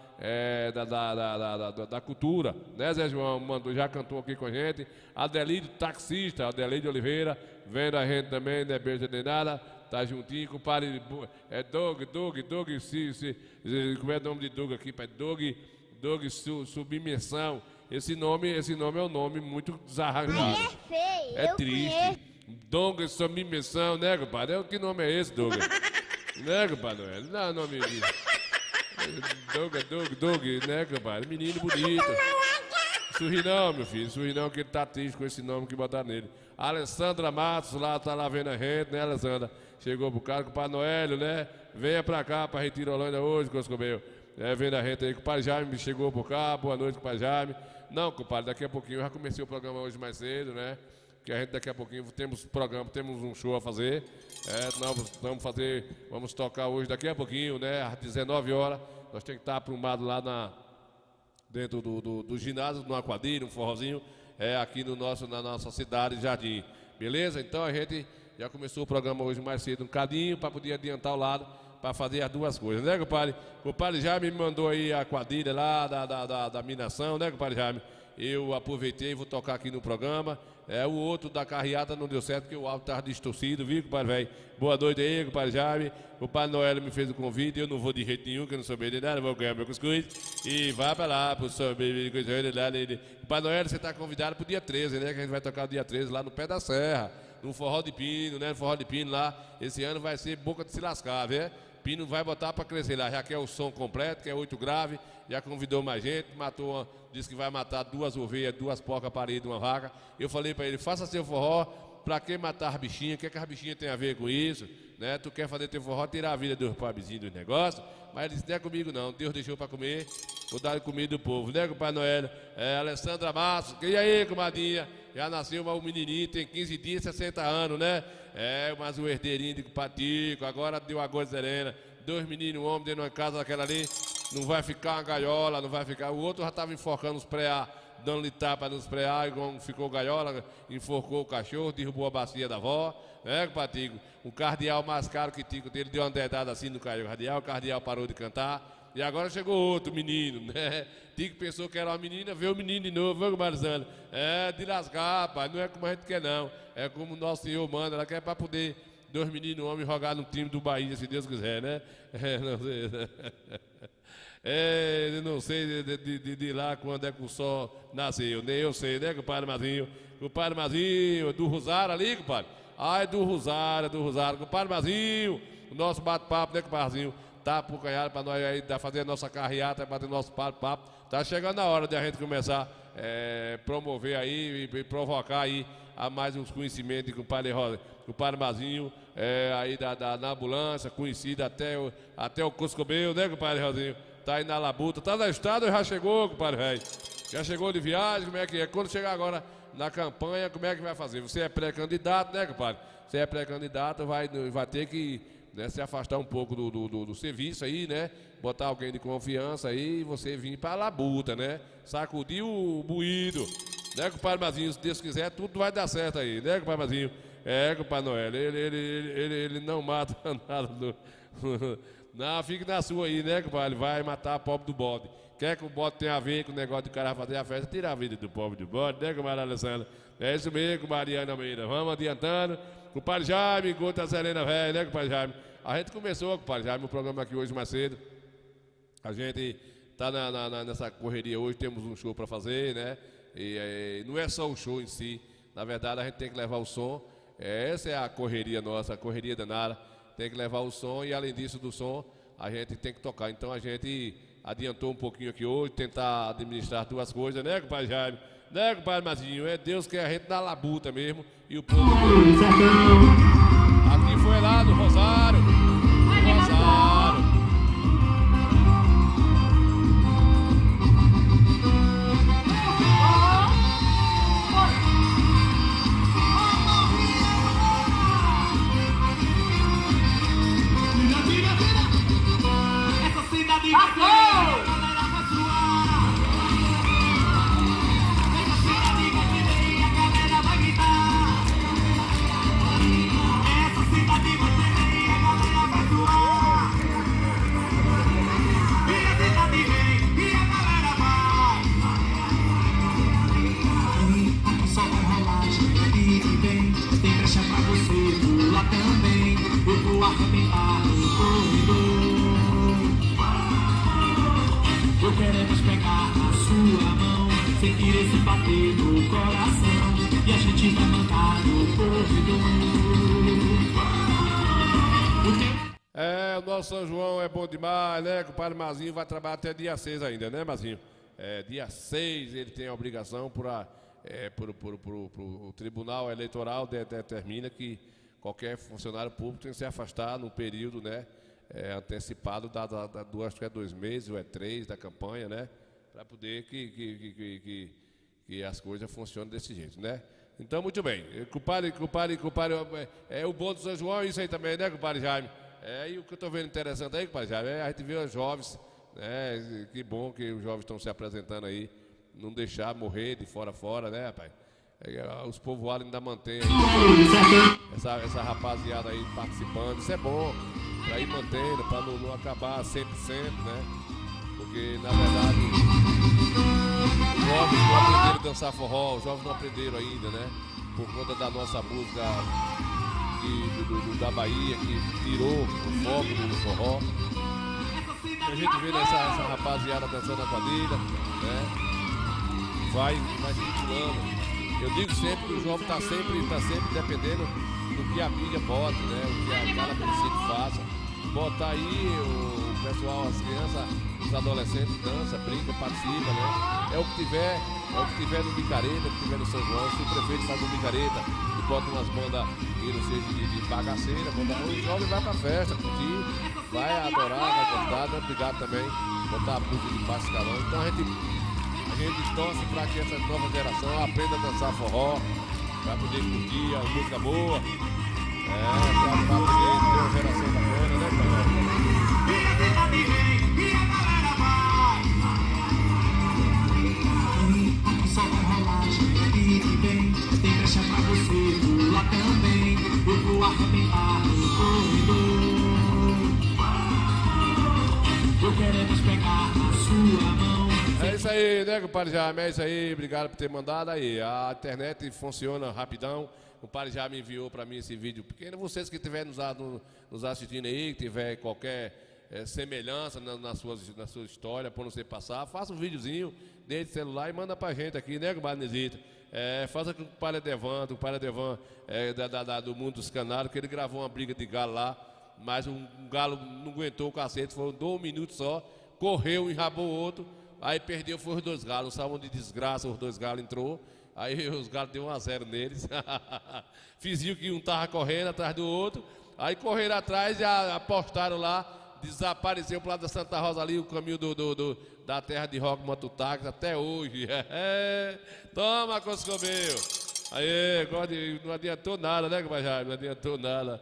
[SPEAKER 1] da cultura, né, Zé João? Já cantou aqui com a gente. Adelídio, taxista, Adelídio Oliveira, vendo a gente também, não é beijo nem nada, tá juntinho, compadre, Doug, como é o nome de Doug aqui, pai? Doug Submissão. Esse nome é um nome muito desarranjado.
[SPEAKER 3] É feio,
[SPEAKER 1] é triste. Doug Submissão, né, compadre? Que nome é esse, Doug? Né, compadre? Não é nome de... Doug, né, compadre? Menino bonito. Sorri não, meu filho, sorri não, que ele tá triste com esse nome que botaram nele. A Alessandra Matos lá, tá lá vendo a gente, né, Alessandra? Chegou pro cara, com o Pai Noélio, né? Venha pra cá, pra Retirolândia hoje, Coscobel. Vendo a gente aí, com o Pai Jaime chegou por cá, boa noite, Pai Jaime. Não, compadre, daqui a pouquinho, eu já comecei o programa hoje mais cedo, né? Que a gente daqui a pouquinho temos programa, temos um show a fazer. Vamos tocar hoje daqui a pouquinho, né? Às 19 horas. Nós temos que estar aprumados lá dentro do ginásio, numa quadrilha, um forrozinho, aqui na nossa cidade, Jardim. Beleza? Então a gente já começou o programa hoje mais cedo, um cadinho, para poder adiantar o lado, para fazer as duas coisas, né, compadre? O compadre Jaime me mandou aí a quadrilha lá da minação, né, compadre Jaime? Eu aproveitei e vou tocar aqui no programa. O outro da carreata não deu certo, porque o áudio estava distorcido, viu, compadre velho? Boa noite aí, compadre Jaime. O Pai Noel me fez o convite, eu não vou de jeito nenhum, que eu não sou bem de nada, vou ganhar meu cuscuz. E vá pra lá, pro seu bebê. Pai Noel, você está convidado pro dia 13, né? Que a gente vai tocar o dia 13 lá no Pé da Serra, no Forró de Pino, né? No Forró de Pino lá. Esse ano vai ser boca de se lascar, viu? Pino vai botar para crescer lá, já quer o som completo, que é 8 grave, já convidou mais gente, disse que vai matar 2 ovelhas, 2 porcas paridas, 1 vaca. Eu falei para ele, faça seu forró, para que matar as bichinhas, o que as bichinhas têm a ver com isso, né? Tu quer fazer teu forró, tirar a vida dos pobrezinhos dos negócios, mas ele disse, não é comigo não, Deus deixou para comer, vou dar comida do povo, né, com o Pai Noel? Alessandra Matos, e aí, comadinha? Já nasceu um menininho, tem 15 dias, 60 anos, né? Mas o herdeirinho de Patico, agora deu a coisa serena. 2 meninos, um homem dentro de uma casa daquela ali, não vai ficar uma gaiola, não vai ficar. O outro já estava enforcando os preá, dando-lhe tapa nos preá, igual ficou gaiola, enforcou o cachorro, derrubou a bacia da avó, né, Patico? Um cardeal mais caro que Tico dele deu uma dedada assim no cardeal, o cardeal parou de cantar. E agora chegou outro menino, né? Tico pensou que era uma menina, veio o menino de novo, viu, Marizana? De lascar, rapaz, não é como a gente quer, não. É como o nosso Senhor manda, ela quer para poder 2 meninos, um homem, jogar no time do Bahia, se Deus quiser, né? Não sei. Não sei de lá quando é que o sol nasceu, nem eu sei, né, compadre Mazinho? Compadre Mazinho, do Rosário ali, compadre? Ai, do Rosário. Compadre Mazinho, o nosso bate-papo, né, compadre Mazinho? Tá apocanhado para nós aí fazer a nossa carreata, bater nosso papo. Tá chegando a hora de a gente começar a promover aí e provocar aí a mais uns conhecimentos com o Padre Mazinho, aí na ambulância, conhecido até o Coscobel, né, compadre Rosinho? Tá aí na labuta, tá na estrada, já chegou, compadre velho. Já chegou de viagem, como é que é? Quando chegar agora na campanha, como é que vai fazer? Você é pré-candidato, né, compadre? Você é pré-candidato, vai ter que, né, se afastar um pouco do serviço aí, né? Botar alguém de confiança aí e você vir para a labuta, né? Sacudir o buído, né, compadre Mazinho? Se Deus quiser, tudo vai dar certo aí, né, compadre Mazinho? Compadre Noel, ele não mata nada. Não, fique na sua aí, né, compadre? Vai matar a pobre do bode. Quer que o bode tenha a ver com o negócio de cara fazer a festa? Tirar a vida do pobre do bode, né, compadre Alessandra? É isso mesmo, compadre Ana Almeida. Vamos adiantando. Compadre Jaime, Gota Serena Velha, né, compadre Jaime? A gente começou, compadre Jaime, o programa aqui hoje mais cedo. A gente tá nessa correria hoje, temos um show para fazer, né? E não é só o show em si. Na verdade, a gente tem que levar o som. Essa é a correria nossa, a correria danada. Tem que levar o som e, além disso, do som, a gente tem que tocar. Então, a gente adiantou um pouquinho aqui hoje, tentar administrar 2 coisas, né, compadre Jaime? Né, compadre Mazinho? É Deus que a gente na labuta mesmo. E o povo... Aqui foi lá no Rosário.
[SPEAKER 17] Essa cidade você bater no coração e a gente vai mandar no corredor.
[SPEAKER 1] É, o nosso São João é bom demais, né? Que o Padre Mazinho vai trabalhar até dia 6 ainda, né, Mazinho? Dia 6 ele tem a obrigação o Tribunal Eleitoral determina que qualquer funcionário público tem que se afastar num período, né, antecipado, acho que é 2 meses ou é 3 da campanha, né? Para poder que as coisas funcionem desse jeito, né? Então, muito bem. Compadre, o bom do São João é isso aí também, né, compadre Jaime? E o que eu estou vendo interessante aí, compadre Jaime, a gente vê os jovens, né? Que bom que os jovens estão se apresentando aí, não deixar morrer de fora a fora, né, rapaz? Os povoados ainda mantêm aí, essa rapaziada aí participando, isso é bom, para ir mantendo, para não acabar 100%, né? Porque, na verdade, os jovens não aprenderam a dançar forró, os jovens não aprenderam ainda, né? Por conta da nossa música da Bahia, que tirou o foco do forró. E a gente vê essa rapaziada dançando a quadrilha, né? Vai circulando. Eu digo sempre que o jovem está sempre dependendo do que a mídia bota, né? O que cada município faça. Botar aí o pessoal, as crianças, os adolescentes dança, brinca, participa, né? É o que tiver no Micareta, o que tiver no São João. Se o prefeito faz um Micareta e bota umas bandas que não seja de bagaceira, o jovem vai pra festa, curtir, vai adorar, vai gostar, né? Obrigado também, botar a música de baixo escalão. Então a gente torce para que essa nova geração aprenda a dançar forró, para poder curtir a música boa, para poder ter uma geração bacana, né, pai?
[SPEAKER 17] O sol vai rolar, fique bem, tem brecha pra você lá também, eu vou arrebentar no corredor, eu queremos pegar na sua mão.
[SPEAKER 1] É isso aí, né, compadre Jaime? É isso aí, obrigado por ter mandado aí. A internet funciona rapidão. O compadre Jaime enviou para mim esse vídeo pequeno. Vocês que estiverem nos assistindo aí, que tiver qualquer semelhança na sua história, por não ser passar, faça um videozinho dentro do celular e manda pra gente aqui, né, compadre Nesita? Faça com o compadre Devan, do Mundo dos Canários, que ele gravou uma briga de galo lá, mas um galo não aguentou o cacete, foram 2 minutos só, correu, enrabou o outro. Aí perdeu, foi os 2 galos, não sabe onde desgraça, os 2 galos entrou. Aí os galos deu 1-0 neles. Fizinho que um tava correndo atrás do outro. Aí correram atrás e apostaram lá. Desapareceu pro lado da Santa Rosa ali, o caminho da terra de Roque Matutaques até hoje. Toma, Coscomeu. Aí, não adiantou nada, né, compadre? Não adiantou nada.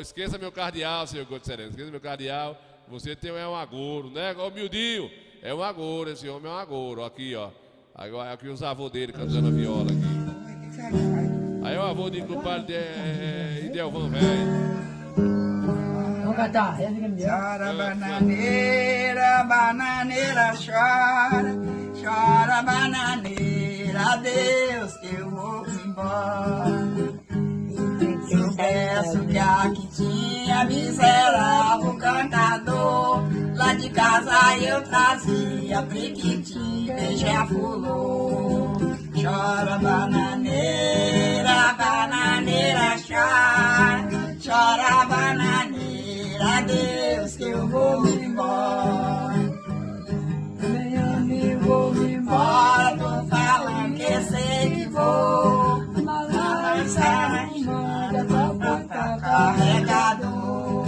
[SPEAKER 1] Esqueça meu cardeal, senhor Couto Sereno. Esqueça meu cardeal. Você é um agouro, né? Ô, Mildinho. É um agouro, esse homem é um agouro. Aqui, ó. Agora, aqui os avôs dele cantando a viola aqui. Aí o avô de compadre Idelvan, velho.
[SPEAKER 17] Vamos cantar.
[SPEAKER 18] Chora, bananeira, bananeira, chora. Chora, bananeira, Deus, que eu vou embora. Eu peço que aqui tinha miserável cantador. Lá de casa eu trazia prequitinho, beija-flor. Chora, bananeira, bananeira, chora. Chora, bananeira, Deus, que eu vou embora. Eu vou embora, tô falando que sei que vou. Balançar pra carregador.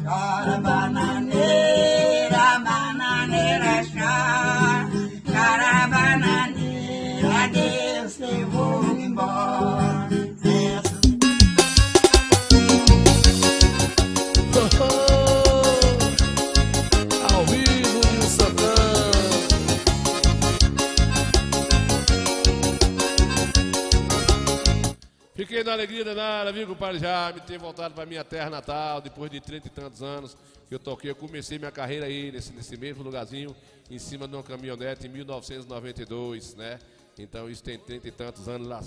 [SPEAKER 18] Chora, bananeira, bananeira, chora. Chora, bananeira, Deus, que eu vou embora.
[SPEAKER 1] Ao vivo de Santana. Fiquei na alegria danada, viu, compadre Jaime, ter voltado para minha terra natal, depois de 30 e tantos anos que eu toquei. Eu comecei minha carreira aí, nesse mesmo lugarzinho, em cima de uma caminhonete, em 1992, né? Então isso tem 30 e tantos anos lá,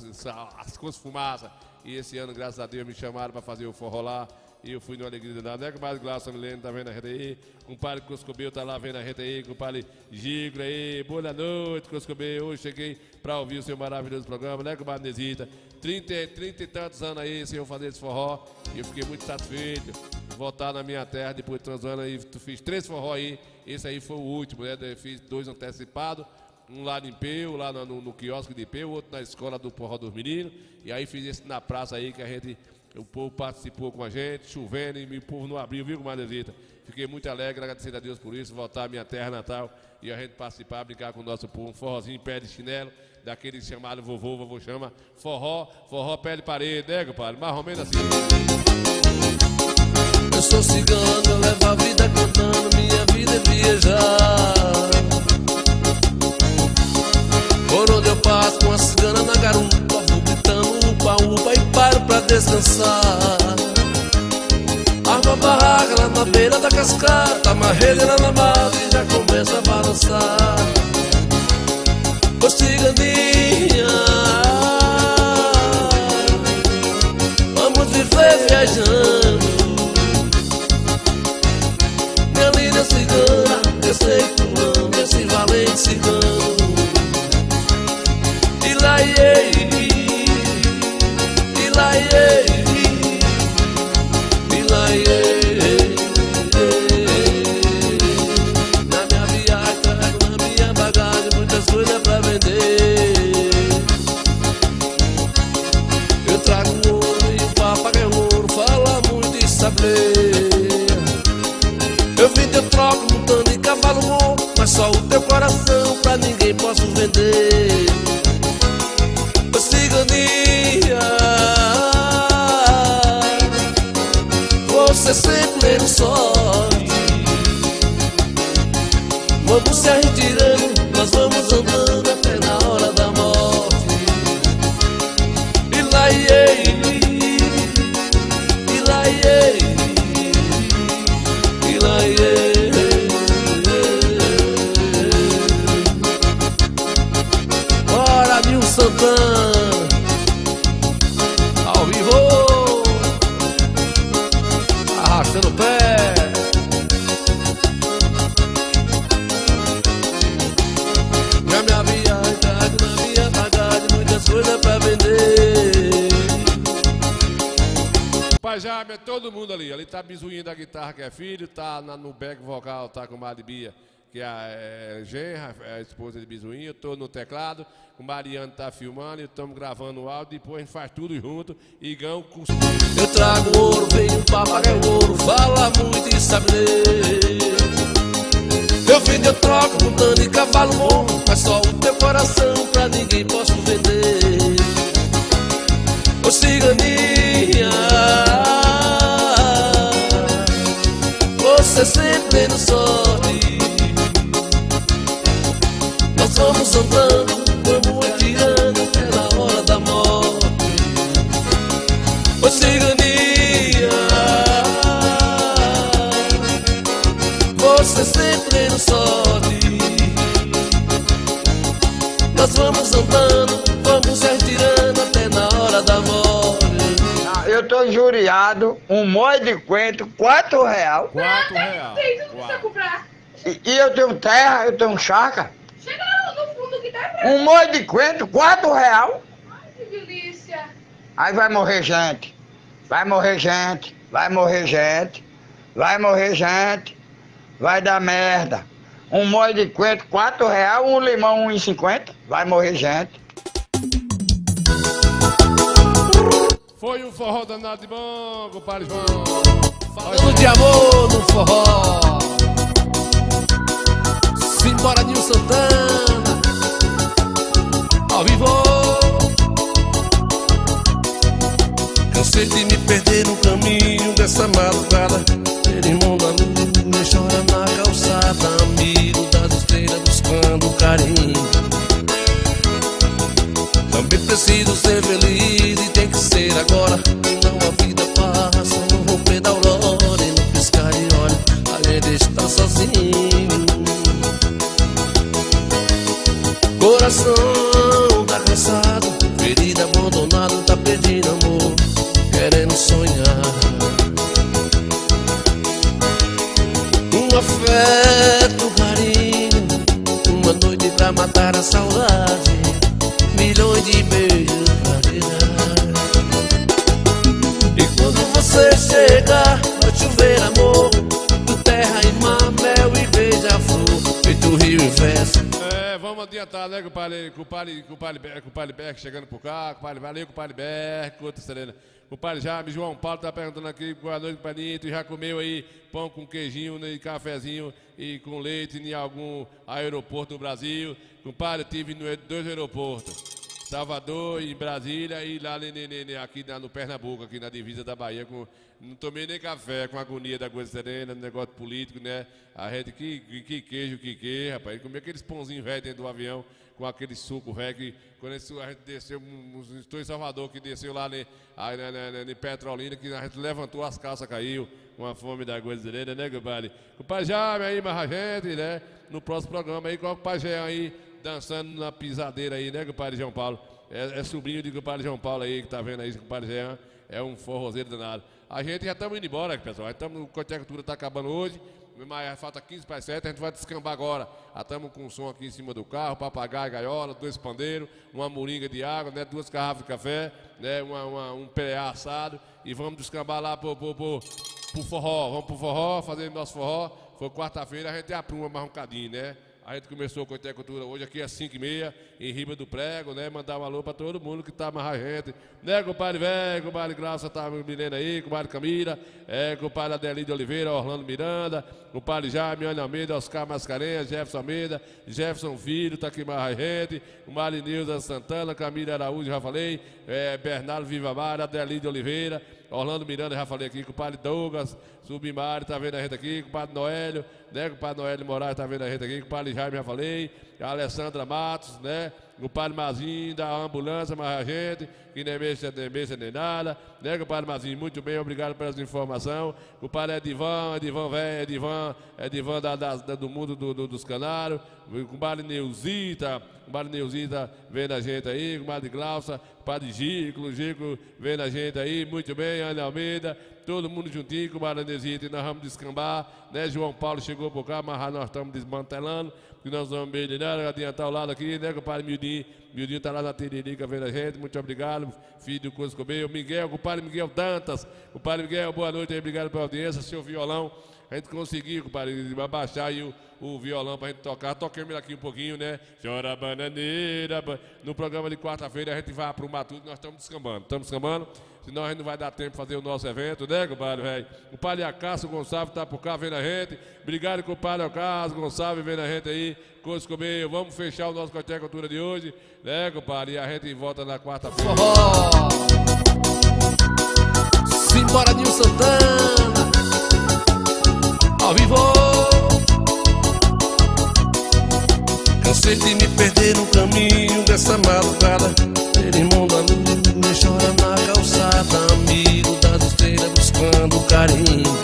[SPEAKER 1] as coisas fumaça. E esse ano, graças a Deus, me chamaram para fazer o forró lá. E eu fui numa alegria da né, compadre Glaucio Milene tá vendo a gente aí. Compadre Cuscobeu tá lá vendo a gente aí. Compadre Gigo aí. Boa noite, Cuscobeu. Hoje cheguei pra ouvir o seu maravilhoso programa, né, compadre Nesita? 30 e tantos anos aí sem eu fazer esse forró. E eu fiquei muito satisfeito. Voltar na minha terra depois de tantos anos aí. Fiz 3 forró aí. Esse aí foi o último, né? Eu fiz 2 antecipados. Um lá em Peu, lá no quiosque de Peu, outro na escola do Forró dos Meninos. E aí fiz esse na praça aí que o povo participou com a gente, chovendo, e o povo não abriu, viu, Madezita? Fiquei muito alegre, agradecendo a Deus por isso, voltar à minha terra natal e a gente participar, brincar com o nosso povo, um forrozinho pé de chinelo, daquele chamado vovô chama forró pé de parede, né, compadre? Mais ou menos assim.
[SPEAKER 19] Eu sou cigano, eu levo a vida cantando, minha vida é viajar. Por onde eu passo com a cigana na garupa, vou gritando upa-upa e paro pra descansar. Arma a barraca lá na beira da cascata, amarrei lá na mata e já começa a balançar. Ô ciganinha, vamos viver viajando. Minha linda cigana, eu sei que tu ama esse valente cigano. Ilaiei, ilaiei, ilaiei. Na minha viagem trago na minha bagagem muitas coisas pra vender. Eu trago ouro e o papagaio ouro fala muito e saber. Eu vim de troco montando em cavalo bom, mas só o teu coração pra ninguém posso vender. Ciganinha, você sempre lendo sorte. Vamos se retirando, nós vamos andando até na hora da morte. Ilaiei, ilaiei, ilaiei. Bora, Nil Santana. Arrastando o pé. Na minha viagem, trago na minha bagagem muitas coisas pra vender.
[SPEAKER 1] Pai Jaime, é todo mundo ali. Ali tá Bizuinho da guitarra, que é filho. Tá no back vocal, tá com Maribia, que é a genra, a esposa de Bizuinho. Eu tô no teclado. O Mariano tá filmando e estamos gravando o áudio. Depois a gente faz tudo junto e ganha um curso.
[SPEAKER 19] Eu trago ouro, vem um papagaio ouro, fala muito e sabe ler. Eu vim de troco, montando em cavalo bom, mas só o teu coração pra ninguém posso vender. Ô ciganinha, você sempre tendo sorte. Nós vamos andando, vamos retirando até na hora da morte. Ô ciganinha, você sempre tendo sorte. Nós vamos andando, vamos retirando até na hora da morte.
[SPEAKER 10] Eu tô injuriado, um molho de coentro, R$4.
[SPEAKER 1] R$4.
[SPEAKER 20] Não precisa comprar.
[SPEAKER 10] E eu tenho terra, eu tenho chácara.
[SPEAKER 20] Chega no fundo que tá pra...
[SPEAKER 10] Um molho de coentro, R$4.
[SPEAKER 20] Ai, que delícia.
[SPEAKER 10] Aí vai morrer gente. Vai morrer gente. Vai morrer gente. Vai morrer gente. Vai dar merda. Um molho de coentro, R$4. Um limão, R$1,50. Vai morrer gente.
[SPEAKER 1] Foi um forró danado de bom, compadre João.
[SPEAKER 19] Falando de amor no forró. Simbora, Nil Santana. Ao vivo. Cansei de me perder no caminho dessa madrugada. Ter irmão da lua, chora na calçada. Amigo das estrelas buscando carinho. Também preciso ser feliz e tem que ser agora. Senão a vida passa no romper da aurora. E no piscar de olho a gente está sozinho. Coração tá cansado, ferida abandonado, tá pedindo amor, querendo sonhar.
[SPEAKER 1] vamos adiantar, né, compadre Beck chegando por cá, valeu, compadre Beck, outra serena. Compadre Jaime, João Paulo tá perguntando aqui, boa noite, compadre, já comeu aí pão com queijinho, né, e cafezinho e com leite em algum aeroporto do Brasil? Compadre, tive em 2 aeroportos. Salvador e Brasília e lá aqui no Pernambuco, aqui na divisa da Bahia. Não tomei nem café com a agonia da coisa serena, negócio político, né? A gente, que queijo, rapaz. Comia aqueles pãozinhos velhos dentro do avião, com aquele suco velho. Que, quando a gente desceu, estou em Salvador, que desceu lá em Petrolina, que a gente levantou, as calças caiu, com a fome da coisa serena, né, compadre? Compadre Jaime aí, mas a gente, né? No próximo programa aí, com o compadre Jean aí, dançando na pisadeira aí, né, compadre João Paulo? É sobrinho de compadre João Paulo aí, que tá vendo aí, compadre Jean. É um forrozeiro danado. A gente já estamos indo embora, pessoal. O Coteca Cultura está acabando hoje, mas falta 15 para 7, a gente vai descambar agora. Já estamos com um som aqui em cima do carro, papagaio, gaiola, 2 pandeiros, uma moringa de água, né, 2 garrafas de café, né, um PA assado. E vamos descambar lá pro forró. Vamos pro forró, fazer nosso forró. Foi quarta-feira, a gente apruma mais um cadinho, né? A gente começou com a Cultura hoje aqui às 5h30, em Riba do Prego, né? Mandar um alô pra todo mundo que tá mais a gente. Né, compadre velho, compadre Graça tá me lendo aí, compadre Camila, compadre Adelino de Oliveira, Orlando Miranda, compadre Jaime, Ana Almeida, Oscar Mascarenhas, Jefferson Almeida, Jefferson Filho, tá aqui mais a gente, compadre Nilza Santana, Camila Araújo, já falei, Bernardo Viva Mar, Adelino de Oliveira, Orlando Miranda, já falei aqui, compadre Douglas, Subimari, tá vendo a gente aqui, compadre Noélio, né, compadre Noélio Moraes, tá vendo a gente aqui, compadre Jaime, já falei, a Alessandra Matos, né, compadre Mazinho, da ambulância, mais a gente, que nem mexa nem nada, né, compadre Mazinho, muito bem, obrigado pelas informações, compadre Edivan velho, Edivan do mundo dos canários, compadre Neuzita vendo a gente aí, compadre Glaucia, compadre Gico vendo a gente aí, muito bem, Ana Almeida, todo mundo juntinho com o Maranezito e nós vamos descambar, né? João Paulo chegou por cá, mas nós estamos desmantelando, que nós vamos bem, né? Adiantar o lado aqui, né? Compadre Mildinho tá lá na Tiririca vendo a gente, muito obrigado, filho do Coisa Comeu, Miguel, compadre Miguel Dantas, compadre Miguel, boa noite aí, obrigado pela audiência, seu violão, a gente conseguiu, compadre, abaixar aí o violão pra gente tocar, toquemos ele aqui um pouquinho, né? Chora bananeira, no programa de quarta-feira a gente vai aprumar tudo, nós estamos descambando, senão a gente não vai dar tempo de fazer o nosso evento, né, compadre, velho? O padre Acácio Gonçalves tá por cá vendo a gente. Obrigado, compadre Acácio Gonçalves vendo a gente aí. Coisa Comeu, vamos fechar o nosso Coteca Cultura de hoje, né, compadre? E a gente volta na quarta-feira.
[SPEAKER 19] Simbora, Nilson Santana, ao vivo. Cansei de me perder no caminho dessa madrugada. Ter irmão da luz, me chora na calçada. Amigo das estrelas buscando carinho.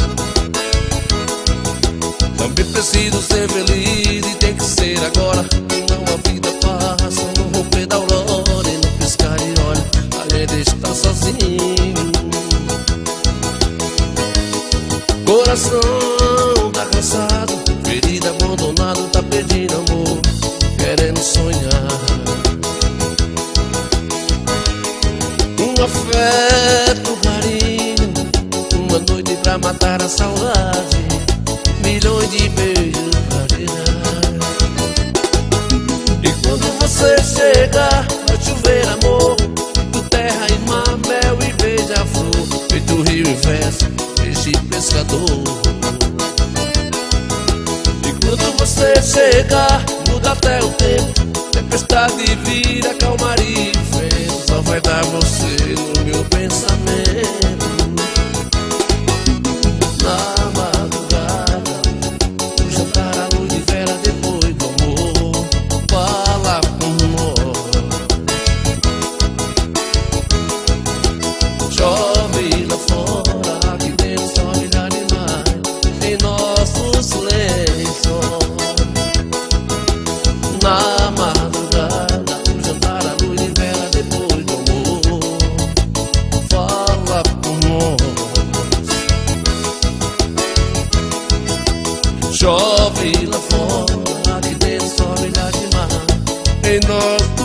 [SPEAKER 19] Também preciso ser feliz e tem que ser agora. Não a vida passa no romper da aurora. E no piscar de olho a gente está sozinho. Coração tá cansado, ferido, abandonado, tá pedindo amor, querendo sonhar. Um afeto, carinho, uma noite pra matar a saudade, milhões de beijos pra tirar. E quando você chegar, vai chover amor, do terra e mar, mel e beija-flor, feito rio e festa, peixe pescador. E quando você chegar, muda até o tempo, tempestade vira calmaria e vento, só vai dar você no meu pensamento. Na madrugada, no jantar à luz de vela, depois do amor, fala com nós. Chove lá fora, aqui dentro só olhar demais em nossos lençóis. Na madrugada, no jantar à luz de vela, depois do amor, fala com nós. Chove lá fora, aqui dentro só olhar demais em nós.